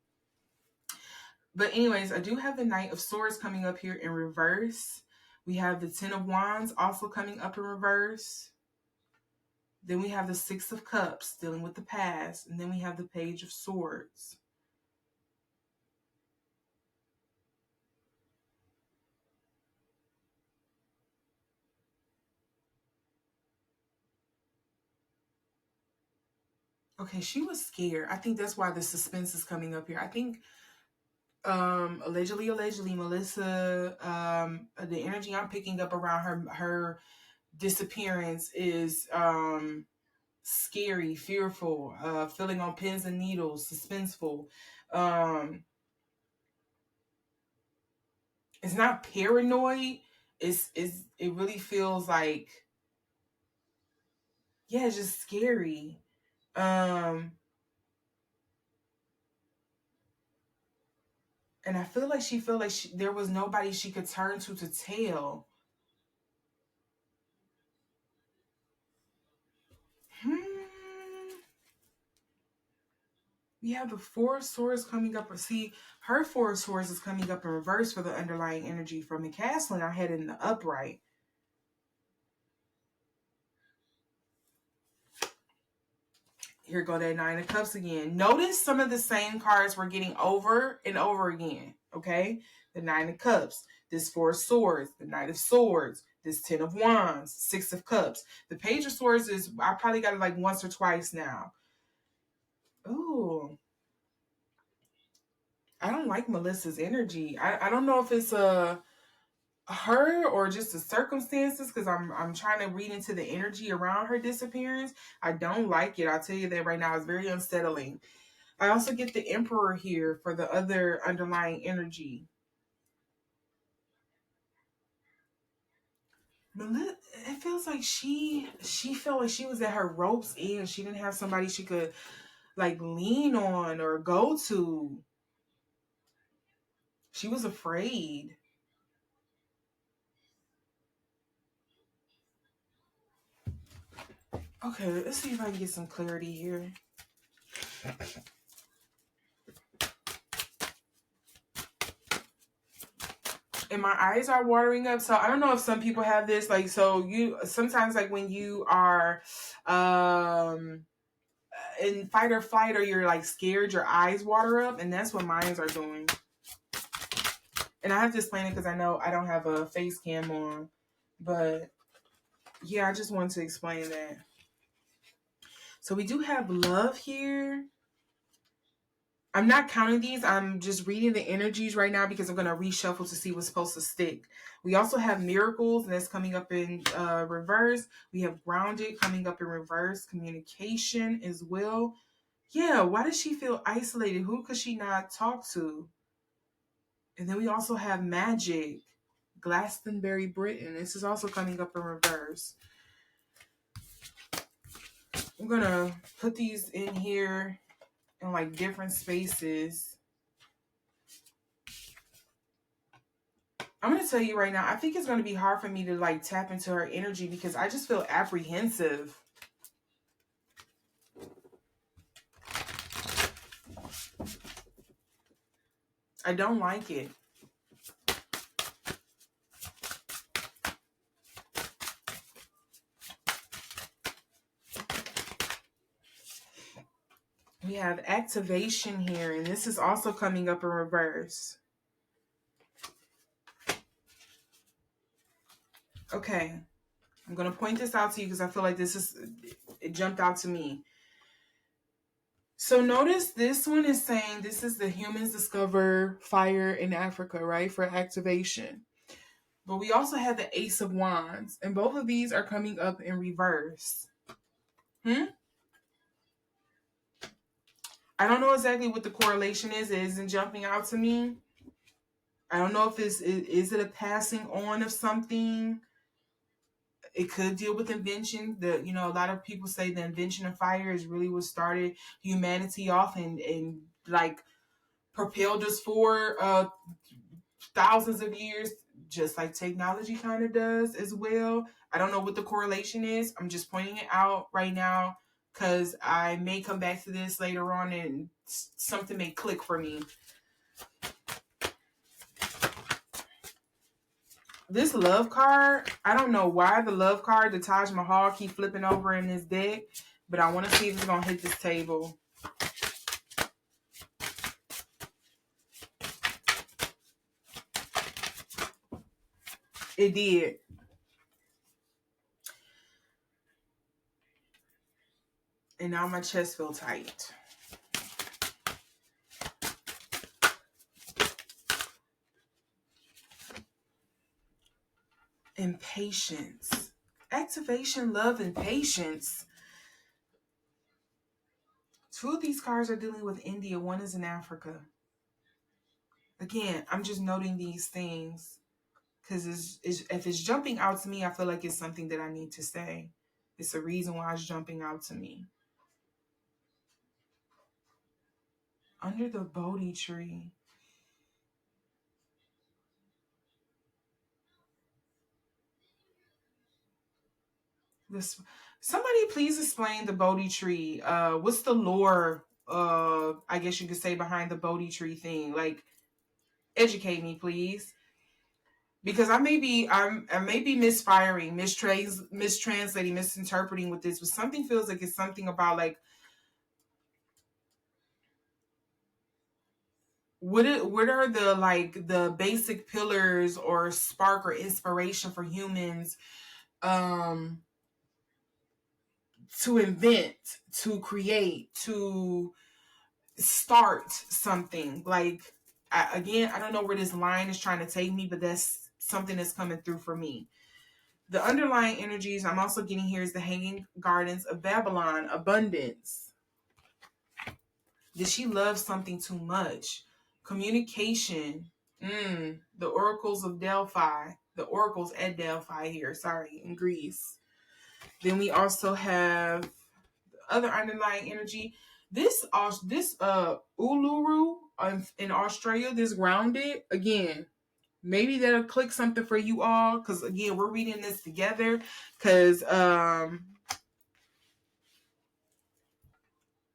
But anyways, I do have the Knight of Swords coming up here in reverse. We have the Ten of Wands also coming up in reverse. Then we have the Six of Cups dealing with the past. And then we have the Page of Swords. Okay, she was scared. I think that's why the suspense is coming up here. I think allegedly Melissa, the energy I'm picking up around her disappearance is scary, fearful, feeling on pins and needles, suspenseful. It's not paranoid. It really feels like, yeah, it's just scary. And I feel like she felt like there was nobody she could turn to tell. We have the Four of Swords coming up. See, her Four of Swords is coming up in reverse for the underlying energy from McCasland. I had it in the upright. Here go that Nine of Cups again. Notice some of the same cards we're getting over and over again. Okay? The Nine of Cups, this Four of Swords, the Knight of Swords, this Ten of Wands, Six of Cups. The Page of Swords is, I probably got it like once or twice now. Ooh. I don't like Melissa's energy. I don't know if it's her or just the circumstances, because I'm trying to read into the energy around her disappearance. I don't like it. I'll tell you that right now. It's very unsettling. I also get the Emperor here for the other underlying energy. Melissa, it feels like she felt like she was at her rope's end. She didn't have somebody she could like lean on or go to. She was afraid. Okay, let's see if I can get some clarity here. And my eyes are watering up. So I don't know if some people have this. Like, so you sometimes, like when you are in fight or flight, or you're like scared, your eyes water up, and that's what mine are doing. And I have to explain it because I know I don't have a face cam on, but yeah, I just wanted to explain that. So we do have love here. I'm not counting these. I'm just reading the energies right now because I'm going to reshuffle to see what's supposed to stick. We also have miracles, and that's coming up in reverse. We have grounded coming up in reverse. Communication as well. Yeah, why does she feel isolated? Who could she not talk to? And then we also have magic. Glastonbury, Britain. This is also coming up in reverse. I'm gonna put these in here in like different spaces. I'm gonna tell you right now, I think it's gonna be hard for me to like tap into her energy because I just feel apprehensive. I don't like it. We have activation here, and this is also coming up in reverse. Okay, I'm going to point this out to you because I feel like it jumped out to me. So notice this one is saying this is the humans discover fire in Africa, right, for activation. But we also have the Ace of Wands, and both of these are coming up in reverse. I don't know exactly what the correlation is. It isn't jumping out to me. I don't know if is it a passing on of something. It could deal with invention. A lot of people say the invention of fire is really what started humanity off and like propelled us for thousands of years, just like technology kind of does as well. I don't know what the correlation is. I'm just pointing it out right now because I may come back to this later on and something may click for me. This love card, I don't know why the love card, the Taj Mahal, keep flipping over in this deck, but I want to see if it's going to hit this table. It did. And now my chest feels tight. Impatience. Activation, love, and patience. Two of these cards are dealing with India. One is in Africa. Again, I'm just noting these things because if it's jumping out to me, I feel like it's something that I need to say. It's a reason why it's jumping out to me. Under the Bodhi tree. Somebody please explain the Bodhi tree. What's the lore, I guess you could say, behind the Bodhi tree thing? Like, educate me, please. Because I may be misfiring, mistranslating, misinterpreting with this, but something feels like it's something about like what are the basic pillars or spark or inspiration for humans to invent, to create, to start something. Like, I don't know where this line is trying to take me, but that's something that's coming through for me. The underlying energies I'm also getting here is the Hanging Gardens of Babylon, abundance. Did she love something too much? Communication. The oracles of Delphi. The oracles at Delphi here, in Greece. Then we also have other underlying energy. This Uluru in Australia, this grounded, again, maybe that'll click something for you all, because again, we're reading this together, because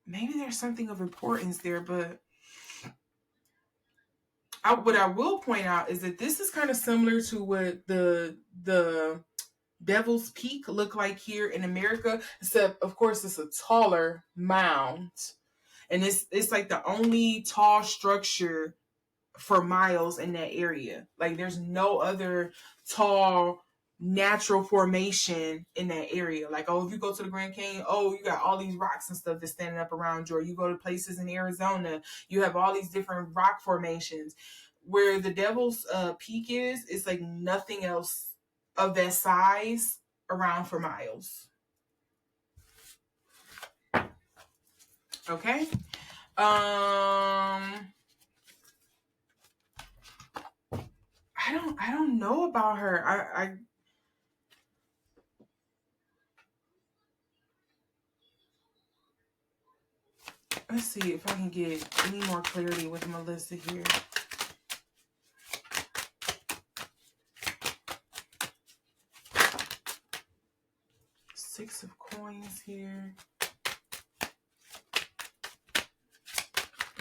maybe there's something of importance there. But what I will point out is that this is kind of similar to what the Devil's Peak look like here in America, except of course it's a taller mound, and it's like the only tall structure for miles in that area. Like, there's no other tall natural formation in that area. Like, if you go to the Grand Canyon, you got all these rocks and stuff that's standing up around you. Or you go to places in Arizona, you have all these different rock formations. Where the Devil's Peak is, it's like nothing else of that size around for miles. Okay. I don't know about her. Let's see if I can get any more clarity with Melissa here. Six of Coins here.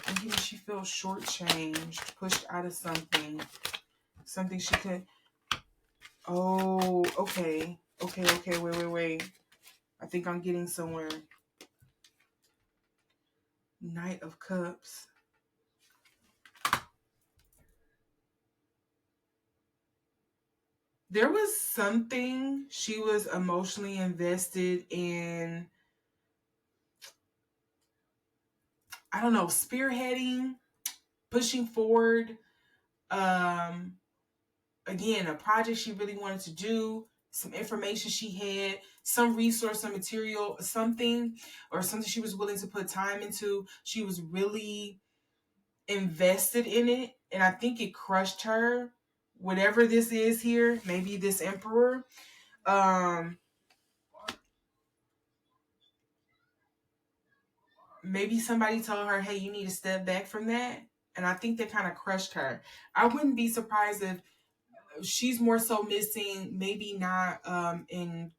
And here she feels shortchanged, pushed out of something. Something she could... Oh, okay. Okay, wait. I think I'm getting somewhere. Knight of Cups. There was something she was emotionally invested in, I don't know, spearheading, pushing forward. Again, a project she really wanted to do, some information she had, some resource, some material, something she was willing to put time into. She was really invested in it, and I think it crushed her. Whatever this is here, maybe this Emperor. Maybe somebody told her, hey, you need to step back from that. And I think that kind of crushed her. I wouldn't be surprised if she's more so missing, maybe not in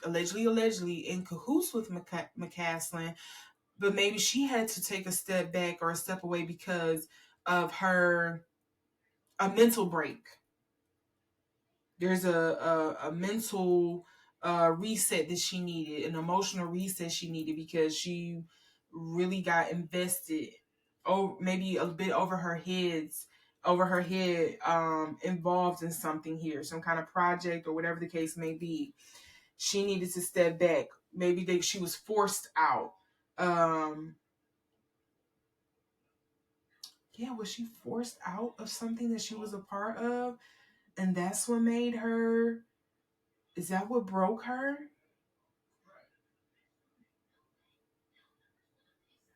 allegedly in cahoots with McCasland, but maybe she had to take a step back or a step away because of a mental break. There's a mental reset that she needed, an emotional reset she needed, because she really got invested, maybe a bit over her head, involved in something here, some kind of project or whatever the case may be. She needed to step back. Maybe she was forced out. Was she forced out of something that she was a part of? And that's what made her... Is that what broke her?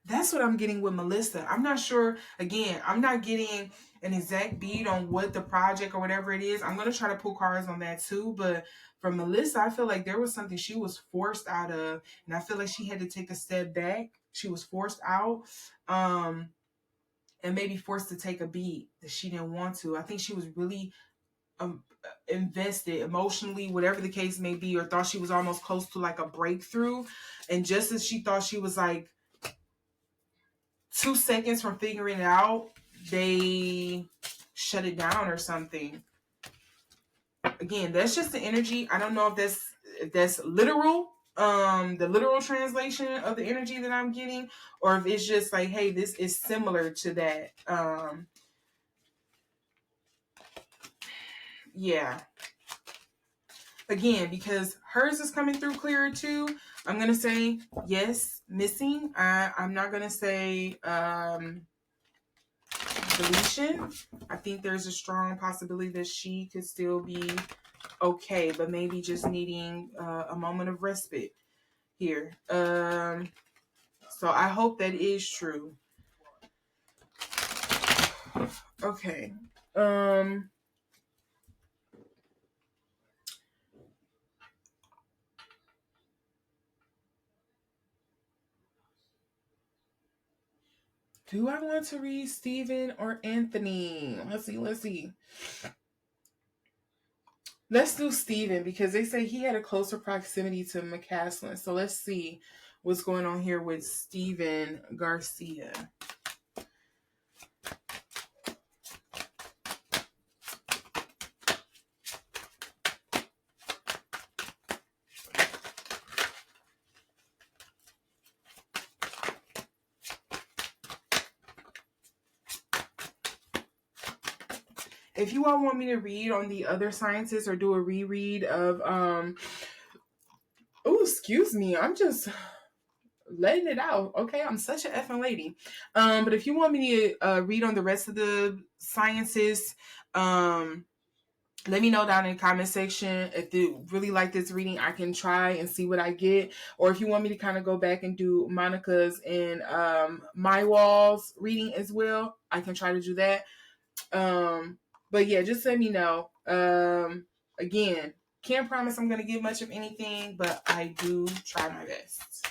That's what I'm getting with Melissa. I'm not sure. Again, I'm not getting an exact beat on what the project or whatever it is. I'm going to try to pull cards on that too. But for Melissa, I feel like there was something she was forced out of. And I feel like she had to take a step back. She was forced out. And maybe forced to take a beat that she didn't want to. I think she was really invested emotionally, whatever the case may be, or thought she was almost close to like a breakthrough. And just as she thought she was like 2 seconds from figuring it out, they shut it down or something. Again, that's just the energy. I don't know if that's literal, the literal translation of the energy that I'm getting, or if it's just like, hey, this is similar to that. Yeah. Again, because hers is coming through clearer too, I'm going to say yes, missing. I'm not going to say deletion. I think there's a strong possibility that she could still be okay, but maybe just needing a moment of respite here. So I hope that is true. Okay. Do I want to read Stephen or Anthony? Let's see. Let's do Stephen, because they say he had a closer proximity to McCasland. So let's see what's going on here with Stephen Garcia. If you all want me to read on the other scientists or do a reread of excuse me, I'm just letting it out. Okay, I'm such an effing lady. But if you want me to read on the rest of the sciences, let me know down in the comment section. If you really like this reading, I can try and see what I get. Or if you want me to kind of go back and do Monica's and Maiwald's reading as well, I can try to do that. But yeah, just let me know. Again, can't promise I'm going to give much of anything, but I do try my best.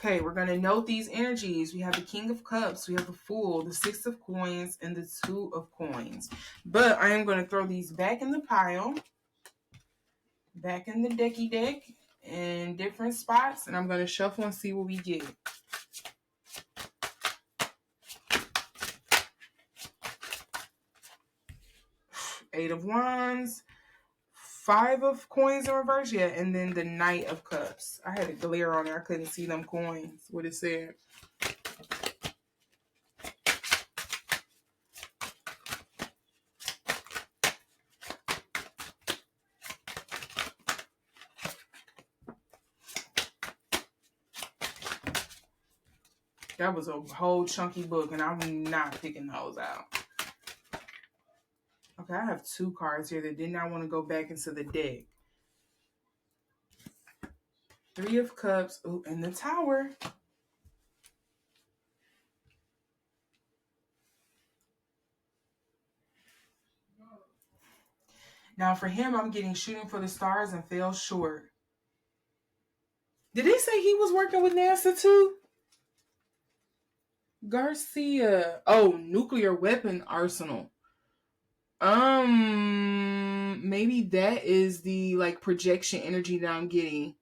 Okay, we're going to note these energies. We have the King of Cups, we have the Fool, the Six of Coins, and the Two of Coins. But I am going to throw these back in the pile, back in the decky deck, in different spots, and I'm going to shuffle and see what we get. Eight of Wands, Five of Coins in reverse, yeah, and then the Knight of Cups. I had a glare on it. I couldn't see them coins, what it said. That was a whole chunky book, and I'm not picking those out. Okay, I have two cards here that did not want to go back into the deck. Three of Cups, ooh, and the Tower. Now for him, I'm getting Shooting for the Stars and fell short. Did they say he was working with NASA too? Garcia. Oh, nuclear weapon arsenal. Maybe that is the like projection energy that I'm getting.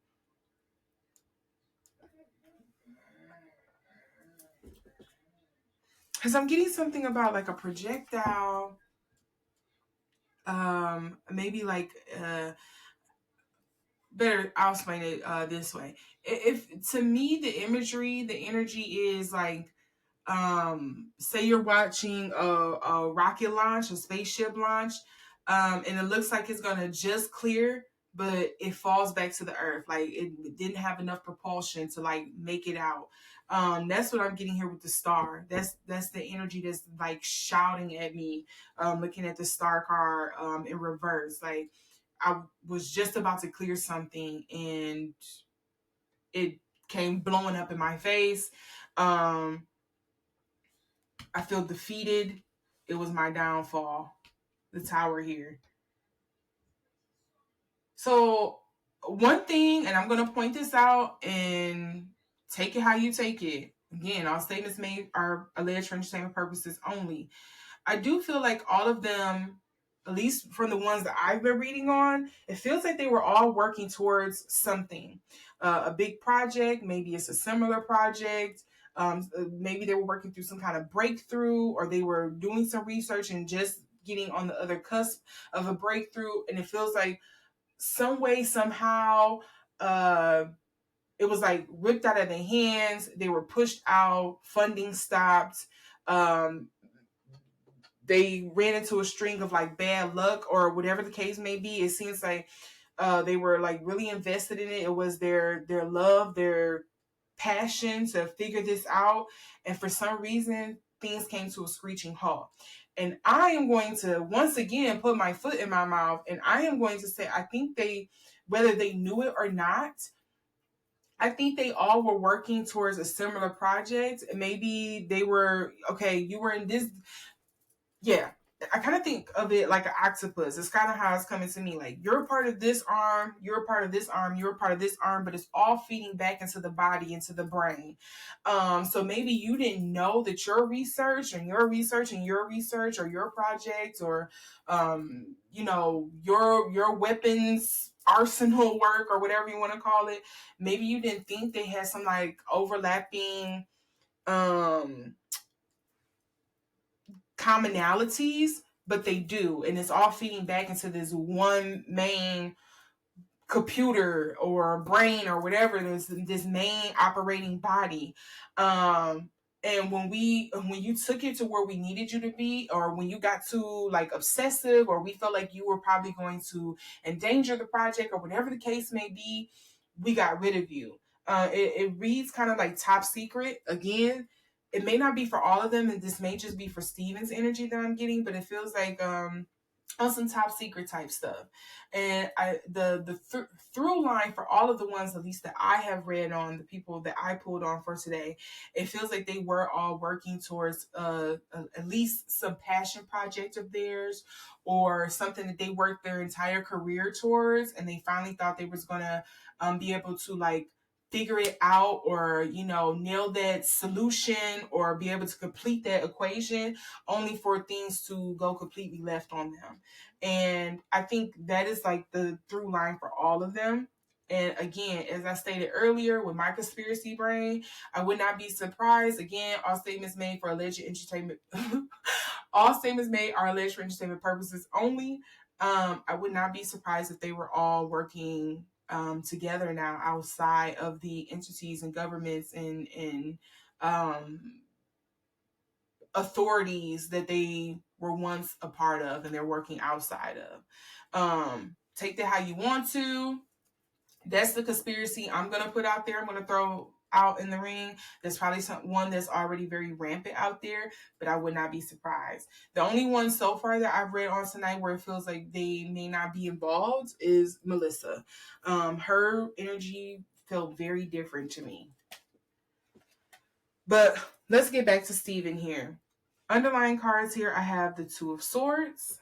Because I'm getting something about like a projectile. Maybe like better, I'll explain it this way. If to me the imagery, the energy is like, say you're watching a rocket launch, a spaceship launch, and it looks like it's gonna just clear, but it falls back to the earth. Like it didn't have enough propulsion to like make it out. That's what I'm getting here with the star. That's the energy that's like shouting at me, looking at the star card in reverse. Like I was just about to clear something and it came blowing up in my face. I feel defeated. It was my downfall. The Tower here. So one thing, and I'm going to point this out and take it how you take it. Again, all statements made are alleged for entertainment purposes only. I do feel like all of them, at least from the ones that I've been reading on, it feels like they were all working towards something. A big project, maybe it's a similar project. Maybe they were working through some kind of breakthrough, or they were doing some research and just getting on the other cusp of a breakthrough. And it feels like some way, somehow, it was like ripped out of their hands. They were pushed out, funding stopped. They ran into a string of like bad luck or whatever the case may be. It seems like they were like really invested in it. It was their love, their passion to figure this out. And for some reason, things came to a screeching halt. And I am going to once again put my foot in my mouth, and I am going to say, I think they, whether they knew it or not, I think they all were working towards a similar project. Maybe they were, okay, you were in this, yeah, I kind of think of it like an octopus. It's kind of how it's coming to me. Like you're a part of this arm, you're a part of this arm, you're a part of this arm, but it's all feeding back into the body, into the brain. So maybe you didn't know that your research and your research and your research or your project or your weapons arsenal work or whatever you want to call it. Maybe you didn't think they had some like overlapping commonalities, but they do, and it's all feeding back into this one main computer or brain or whatever it is, this main operating body. And when you took it to where we needed you to be, or when you got too like obsessive, or we felt like you were probably going to endanger the project or whatever the case may be, we got rid of you. It reads kind of like top secret again. It may not be for all of them, and this may just be for Steven's energy that I'm getting, but it feels like on some top secret type stuff. And the through line for all of the ones, at least that I have read on, the people that I pulled on for today, it feels like they were all working towards at least some passion project of theirs, or something that they worked their entire career towards, and they finally thought they was gonna be able to like figure it out, or nail that solution, or be able to complete that equation, only for things to go completely left on them. And I think that is like the through line for all of them. And again, as I stated earlier, with my conspiracy brain, I would not be surprised. Again, all statements made for alleged entertainment all statements made are alleged for entertainment purposes only. I would not be surprised if they were all working together now, outside of the entities and governments and authorities that they were once a part of, and they're working outside of. Take that how you want to. That's the conspiracy I'm going to put out there. I'm going to throw out in the ring. There's probably one that's already very rampant out there, but I would not be surprised. The only one so far that I've read on tonight where it feels like they may not be involved is Melissa. Her energy felt very different to me. But let's get back to Steven here. Underlying cards here, I have the Two of Swords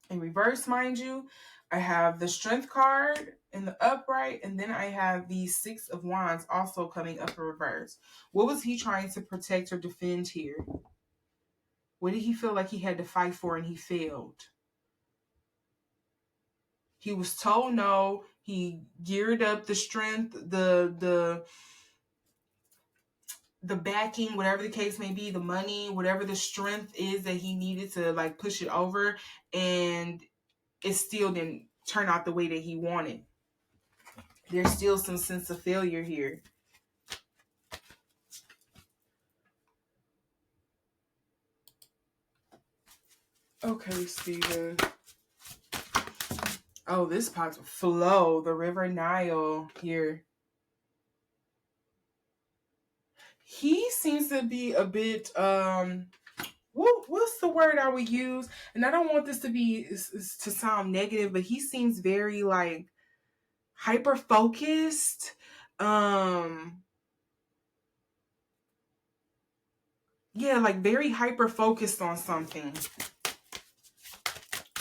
in reverse, mind you. I have the Strength card in the upright, and then I have the Six of Wands also coming up in reverse. What was he trying to protect or defend here? What did he feel like he had to fight for and he failed? He was told no. He geared up the strength, the backing, whatever the case may be, the money, whatever the strength is that he needed to like push it over, and it still didn't turn out the way that he wanted. There's still some sense of failure here. Okay, Steven. Oh, this pot's flow, the River Nile here. He seems to be a bit what's the word I would use? And I don't want this to be to sound negative, but he seems very like hyper focused. Yeah, like very hyper focused on something.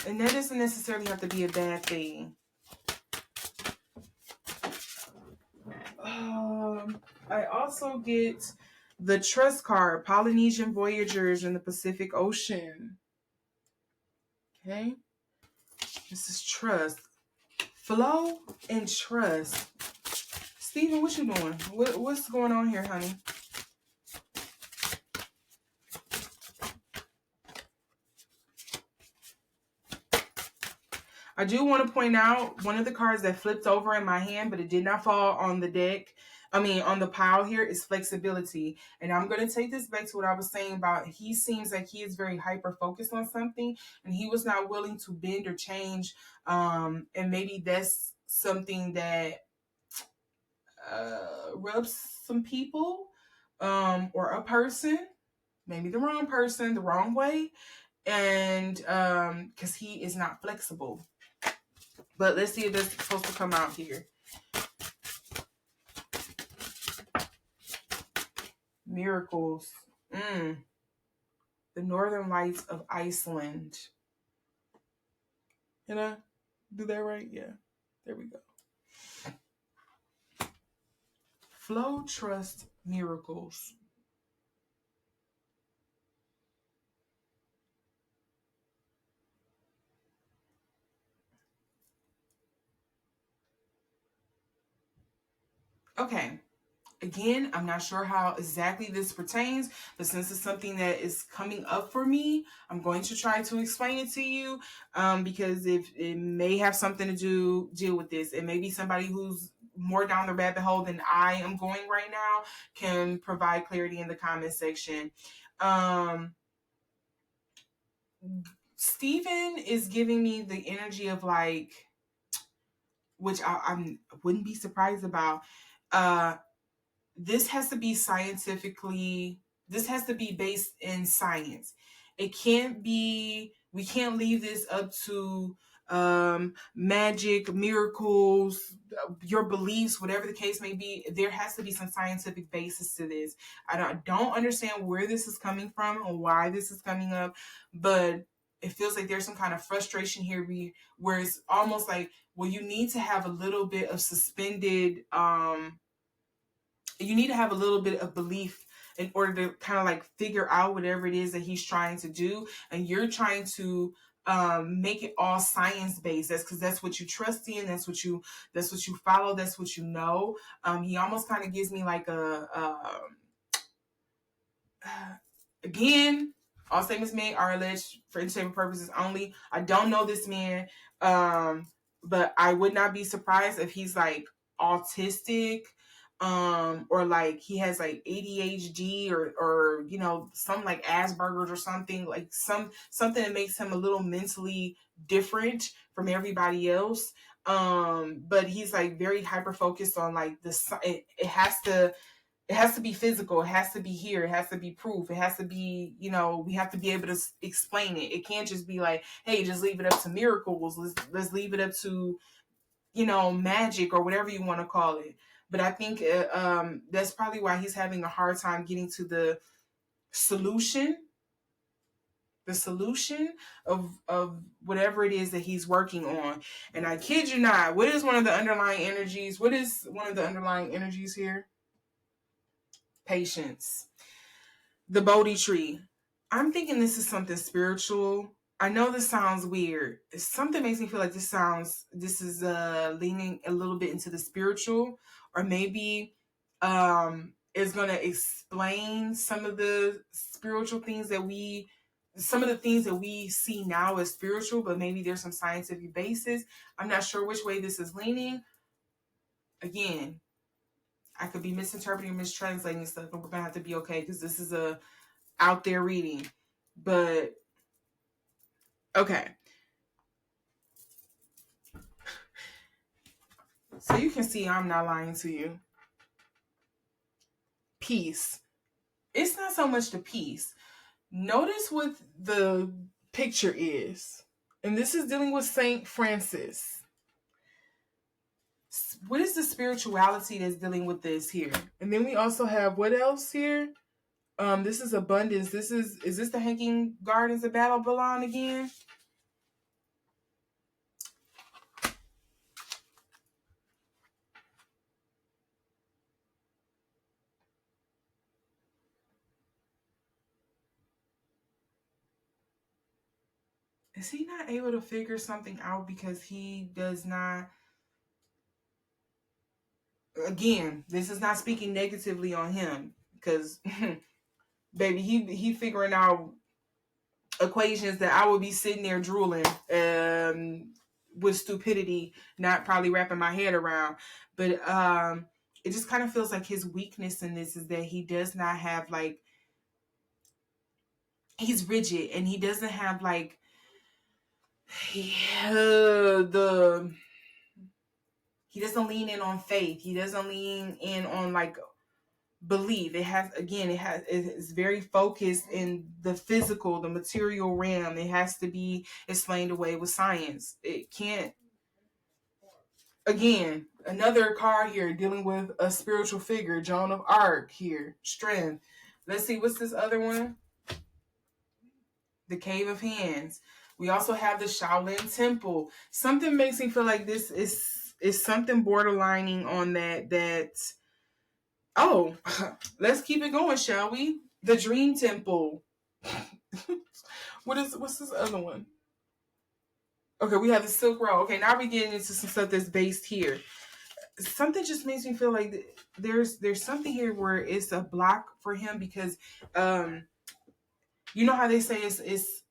And that doesn't necessarily have to be a bad thing. I also get the Trust card, Polynesian Voyagers in the Pacific Ocean. Okay. This is trust. Flow and trust. Steven, what you doing? What's going on here, honey? I do want to point out one of the cards that flipped over in my hand, but it did not fall on the deck. On the pile here is flexibility. And I'm going to take this back to what I was saying about he seems like he is very hyper focused on something and he was not willing to bend or change. And maybe that's something that rubs some people or a person, maybe the wrong person, the wrong way. And because he is not flexible. But let's see if that's supposed to come out here. Miracles. The Northern Lights of Iceland. Can I do that right? Yeah. There we go. Flow, trust, miracles. Okay. Again, I'm not sure how exactly this pertains, but since it's something that is coming up for me, I'm going to try to explain it to you because if it may have something to deal with this. It may be somebody who's more down the rabbit hole than I am going right now can provide clarity in the comment section. Steven is giving me the energy of like, which I wouldn't be surprised about. This has to be this has to be based in science. It can't be, we can't leave this up to magic, miracles, your beliefs, whatever the case may be. There has to be some scientific basis to this. I don't understand where this is coming from or why this is coming up, but it feels like there's some kind of frustration here where it's almost like, well, you need to have a little bit of suspended you need to have a little bit of belief in order to kind of like figure out whatever it is that he's trying to do. And you're trying to make it all science based. That's because that's what you trust in. That's what you follow. That's what you know. He almost kind of gives me like again, all statements made are alleged for entertainment purposes only. I don't know this man, but I would not be surprised if he's like autistic, or like he has like ADHD or you know, some like Asperger's or something, like something that makes him a little mentally different from everybody else. But he's like very hyper focused on like it has to be physical. It has to be here. It has to be proof. It has to be, you know, we have to be able to explain it. It can't just be like, hey, just leave it up to miracles. Let's leave it up to, you know, magic or whatever you want to call it. But I think that's probably why he's having a hard time getting to solution, the solution of whatever it is that he's working on. And I kid you not, what is one of the underlying energies? What is one of the underlying energies here? Patience. The Bodhi tree. I'm thinking this is something spiritual. I know this sounds weird. Something makes me feel like this is leaning a little bit into the spiritual, or maybe it's gonna explain some of the spiritual things some of the things that we see now as spiritual, but maybe there's some scientific basis. I'm not sure which way this is leaning. Again, I could be misinterpreting, mistranslating stuff, and we're gonna have to be okay because this is a out there reading. But okay. So you can see I'm not lying to you. Peace. It's not so much the peace. Notice what the picture is. And this is dealing with Saint Francis. What is the spirituality that's dealing with this here? And then we also have what else here? This is abundance. Is this the Hanging Gardens of Babylon again? Is he not able to figure something out because he does not? Again, this is not speaking negatively on him because, baby, he figuring out equations that I would be sitting there drooling with stupidity, not probably wrapping my head around. But it just kind of feels like his weakness in this is that he does not have like, he's rigid and he doesn't have like he doesn't lean in on faith. He doesn't lean in on like belief. It's very focused in the physical, the material realm. It has to be explained away with science. It can't. Again, another card here dealing with a spiritual figure, Joan of Arc here, strength. Let's see, what's this other one? The Cave of Hands. We also have the Shaolin Temple. Something makes me feel like this is something borderlining on that. Oh, let's keep it going, shall we? The Dream Temple. What's this other one? Okay, we have the Silk Road. Okay, now we're getting into some stuff that's based here. Something just makes me feel like there's something here where it's a block for him because you know how they say it's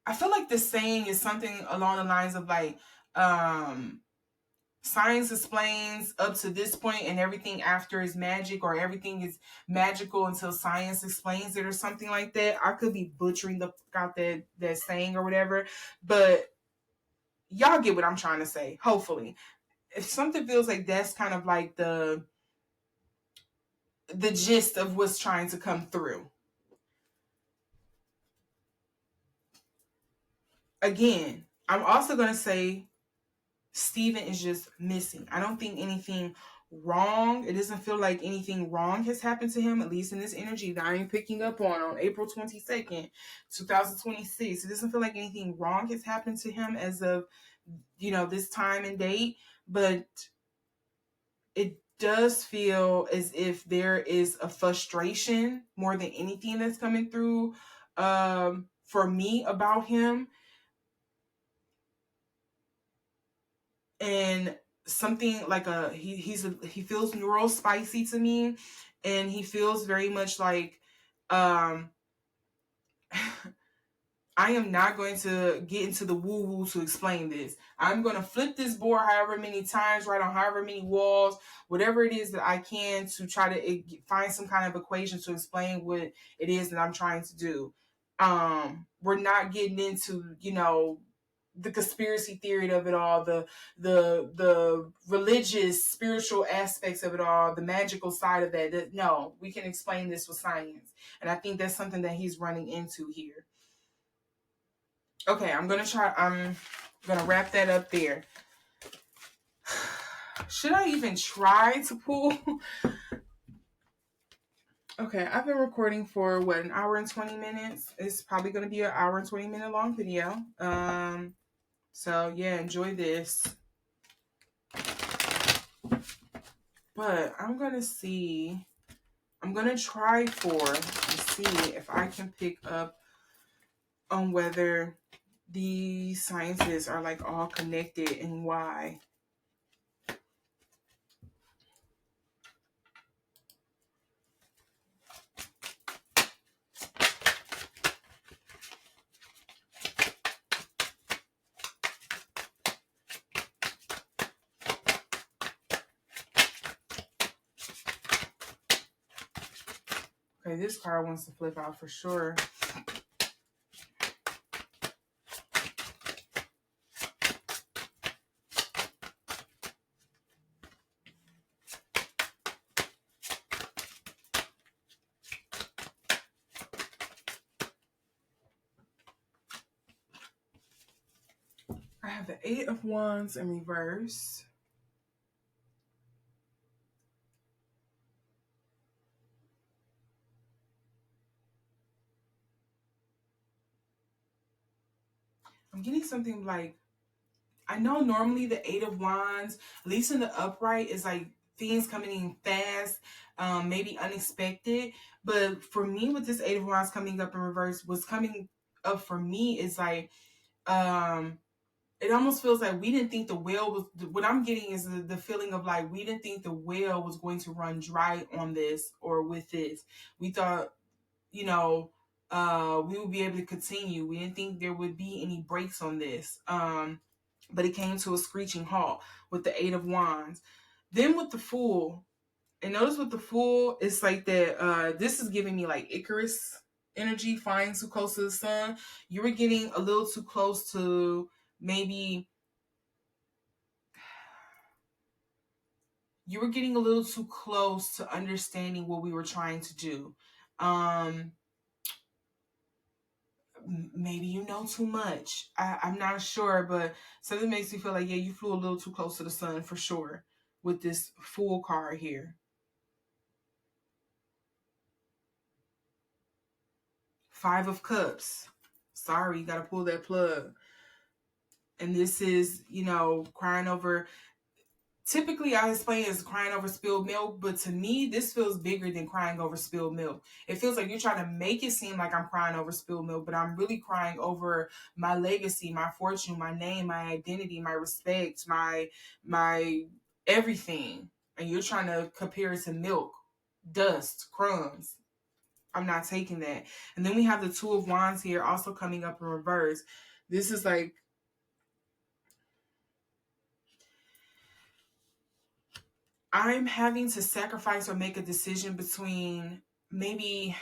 I feel like the saying is something along the lines of like science explains up to this point and everything after is magic, or everything is magical until science explains it, or something like that. I could be butchering that saying or whatever, but y'all get what I'm trying to say, hopefully. If something feels like that's kind of like the gist of what's trying to come through. Again, I'm also going to say Steven is just missing. I don't think anything wrong. It doesn't feel like anything wrong has happened to him, at least in this energy that I'm picking up on April 22nd, 2026. It doesn't feel like anything wrong has happened to him as of, you know, this time and date. But it does feel as if there is a frustration more than anything that's coming through for me about him. And something like he feels neural spicy to me, and he feels very much like um I am not going to get into the woo-woo to explain this. I'm going to flip this board however many times, write on however many walls, whatever it is that I can to try to find some kind of equation to explain what it is that I'm trying to do. We're not getting into, the conspiracy theory of it all, the religious, spiritual aspects of it all, the magical side of that. No, we can explain this with science. And I think that's something that he's running into here. Okay, I'm gonna wrap that up there. Should I even try to pull? Okay, I've been recording for an hour and 20 minutes. It's probably gonna be an hour and 20-minute long video. So yeah, enjoy this. But I'm gonna try to see if I can pick up on whether the sciences are like all connected and why. Okay, this card wants to flip out for sure. I have the 8 of Wands in reverse. I'm getting something like, I know normally the 8 of Wands, at least in the upright, is like things coming in fast, maybe unexpected. But for me, with this 8 of Wands coming up in reverse, what's coming up for me is like, it almost feels like we didn't think the well was, what I'm getting is the feeling of like, we didn't think the well was going to run dry on this or with this. We thought, we would be able to continue. We didn't think there would be any breaks on this. But it came to a screeching halt with the 8 of Wands. Then with the Fool, and notice with the Fool, it's like that, this is giving me like Icarus energy, flying too close to the sun. You were getting a little too close to maybe, you were getting a little too close to understanding what we were trying to do. Maybe you know too much. I'm not sure, but something makes me feel like, yeah, you flew a little too close to the sun for sure with this Fool card here. 5 of Cups. Sorry, you got to pull that plug. And this is, crying over. Typically, I explain as crying over spilled milk, but to me, this feels bigger than crying over spilled milk. It feels like you're trying to make it seem like I'm crying over spilled milk, but I'm really crying over my legacy, my fortune, my name, my identity, my respect, my everything. And you're trying to compare it to milk, dust, crumbs. I'm not taking that. And then we have the 2 of Wands here also coming up in reverse. This is like, I'm having to sacrifice or make a decision between maybe,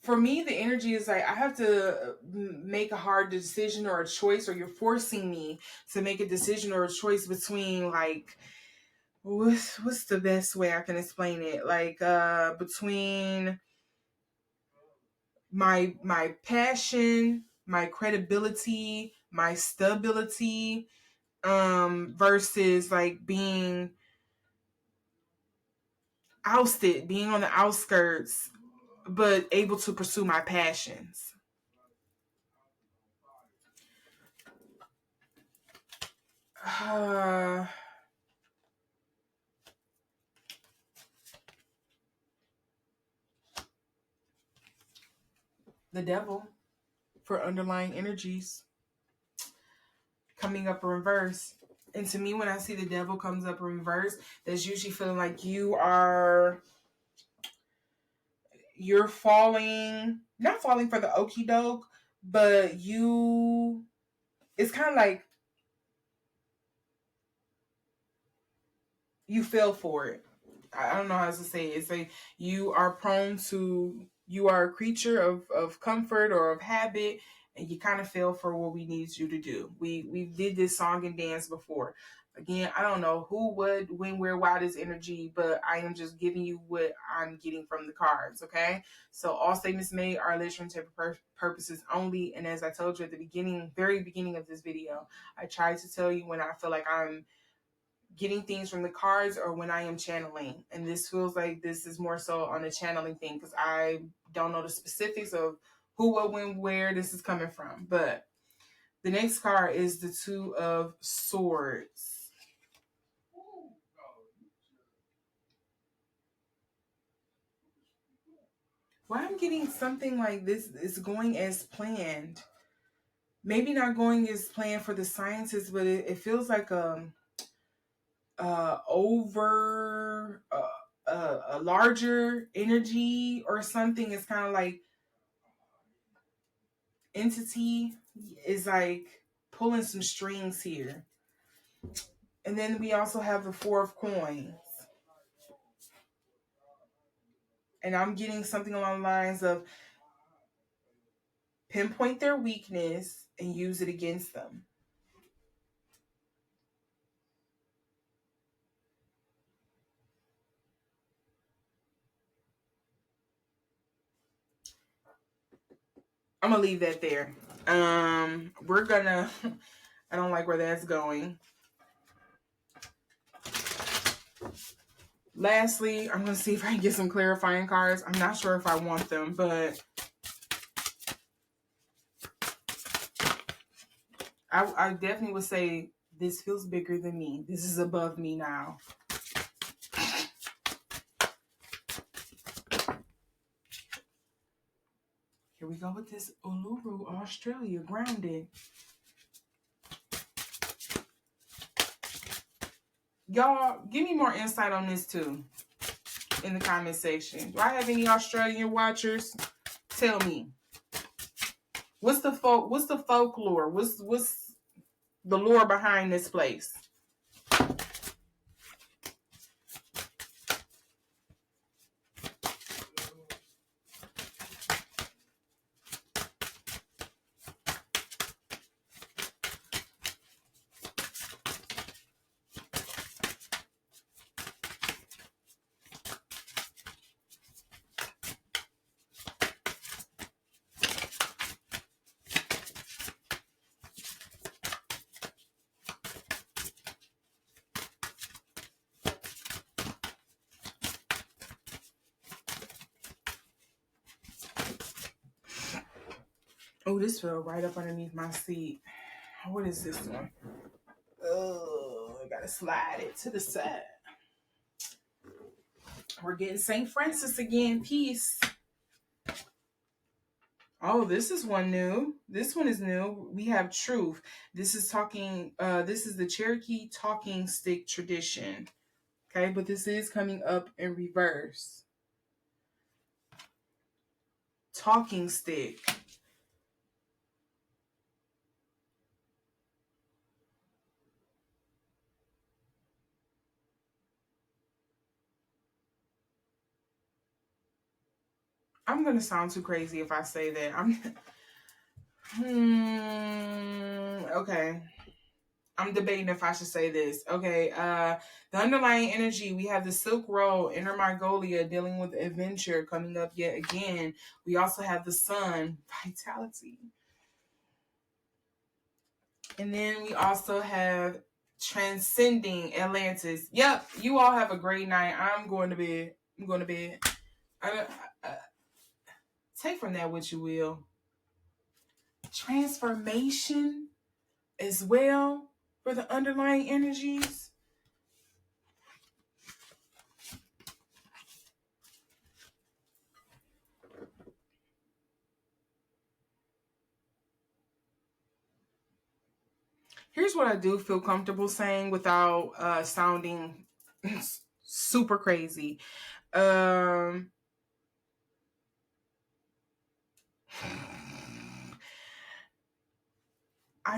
for me, the energy is like I have to make a hard decision or a choice, or you're forcing me to make a decision or a choice between like, what's the best way I can explain it? Like between my passion, my credibility, my stability, versus like being ousted, being on the outskirts, but able to pursue my passions. The devil for underlying energies coming up in reverse. And to me, when I see the devil comes up in reverse, that's usually feeling like you're falling, not falling for the okie doke, but it's kind of like you fell for it. I don't know how to say it. It's like you are a creature of comfort or of habit, and you kind of fell for what we need you to do. We did this song and dance before. Again, I don't know who, what, when, where, why this energy, but I am just giving you what I'm getting from the cards, okay? So all statements made are illustrative purposes only, and as I told you at the very beginning of this video, I tried to tell you when I feel like I'm getting things from the cards or when I am channeling. And this feels like this is more so on a channeling thing because I don't know the specifics of who, what, when, where this is coming from. But the next card is the Two of Swords. Why I'm getting something like this is going as planned. Maybe not going as planned for the scientists, but it feels like a larger energy or something. Is kind of like entity is like pulling some strings here. And then we also have the Four of Coins. And I'm getting something along the lines of pinpoint their weakness and use it against them. I'm gonna leave that there. We're gonna I don't like where that's going. Lastly, I'm gonna see if I can get some clarifying cards. I'm not sure if I want them, but I definitely would say this feels bigger than me. This is above me now. Here we go with this Uluru, Australia, grounded. Y'all, give me more insight on this too in the comment section. Do I have any Australian watchers? Tell me. What's the folklore? What's the lore behind this place? Oh, this fell right up underneath my seat. What is this one? Oh, I gotta slide it to the side. We're getting St. Francis again. Peace. Oh, this is one new. This one is new. We have Truth. This is the Cherokee talking stick tradition. Okay, but this is coming up in reverse. Talking stick. I'm going to sound too crazy if I say that. Okay. I'm debating if I should say this. Okay. The underlying energy, we have the Silk Road, Inner Mongolia, dealing with adventure coming up yet again. We also have the Sun, vitality. And then we also have Transcending Atlantis. Yep. You all have a great night. I'm going to bed. Take from that what you will. Transformation as well. for the underlying energies. Here's what I do feel comfortable saying without sounding super crazy. I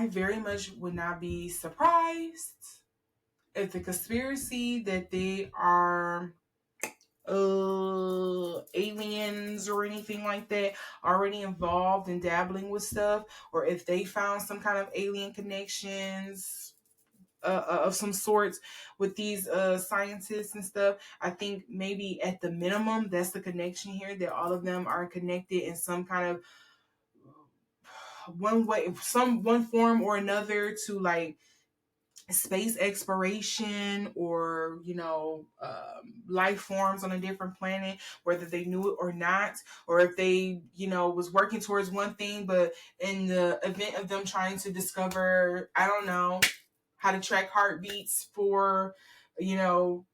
very much would not be surprised if the conspiracy that they are aliens or anything like that already involved in dabbling with stuff, or if they found some kind of alien connections of some sorts with these scientists and stuff. I think maybe at the minimum that's the connection here, that all of them are connected in some kind of one form or another to like space exploration, or life forms on a different planet, whether they knew it or not, or if they was working towards one thing, but in the event of them trying to discover, I don't know, how to track heartbeats for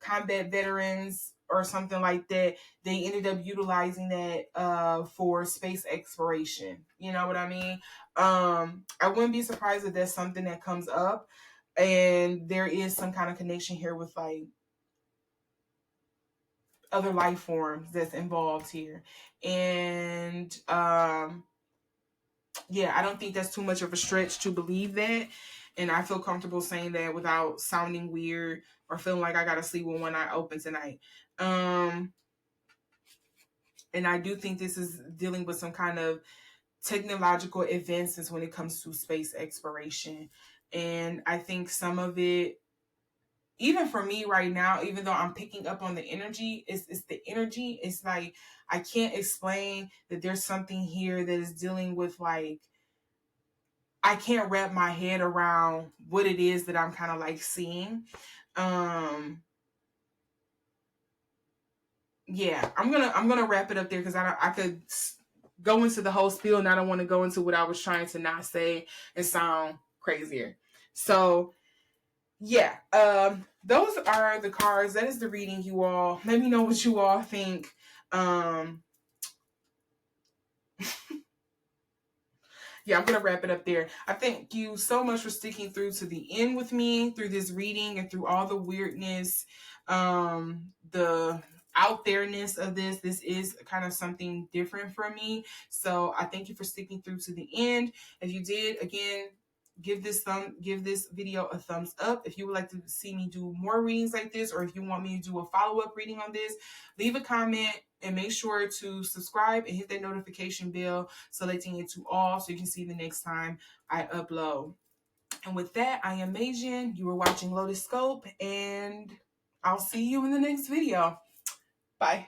combat veterans or something like that, they ended up utilizing that for space exploration. You know what I mean? I wouldn't be surprised if that's something that comes up, and there is some kind of connection here with like other life forms that's involved here. And yeah, I don't think that's too much of a stretch to believe that. And I feel comfortable saying that without sounding weird or feeling like I gotta sleep with one eye open tonight. And I do think this is dealing with some kind of technological advances when it comes to space exploration. And I think some of it, even for me right now, even though I'm picking up on the energy, it's the energy. It's like I can't explain that there's something here that is dealing with like, I can't wrap my head around what it is that I'm kind of like seeing. Yeah, I'm gonna wrap it up there because I could go into the whole spiel, and I don't want to go into what I was trying to not say and sound crazier. So yeah, those are the cards. That is the reading, you all. Let me know what you all think. Yeah, I'm going to wrap it up there. I thank you so much for sticking through to the end with me through this reading and through all the weirdness, the out there-ness of this. This is kind of something different for me. So I thank you for sticking through to the end. If you did, again, give this video a thumbs up. If you would like to see me do more readings like this, or if you want me to do a follow-up reading on this, leave a comment and make sure to subscribe and hit that notification bell, selecting it to all so you can see the next time I upload. And with that, I am Majan. You were watching Lotus Scope, and I'll see you in the next video. Bye.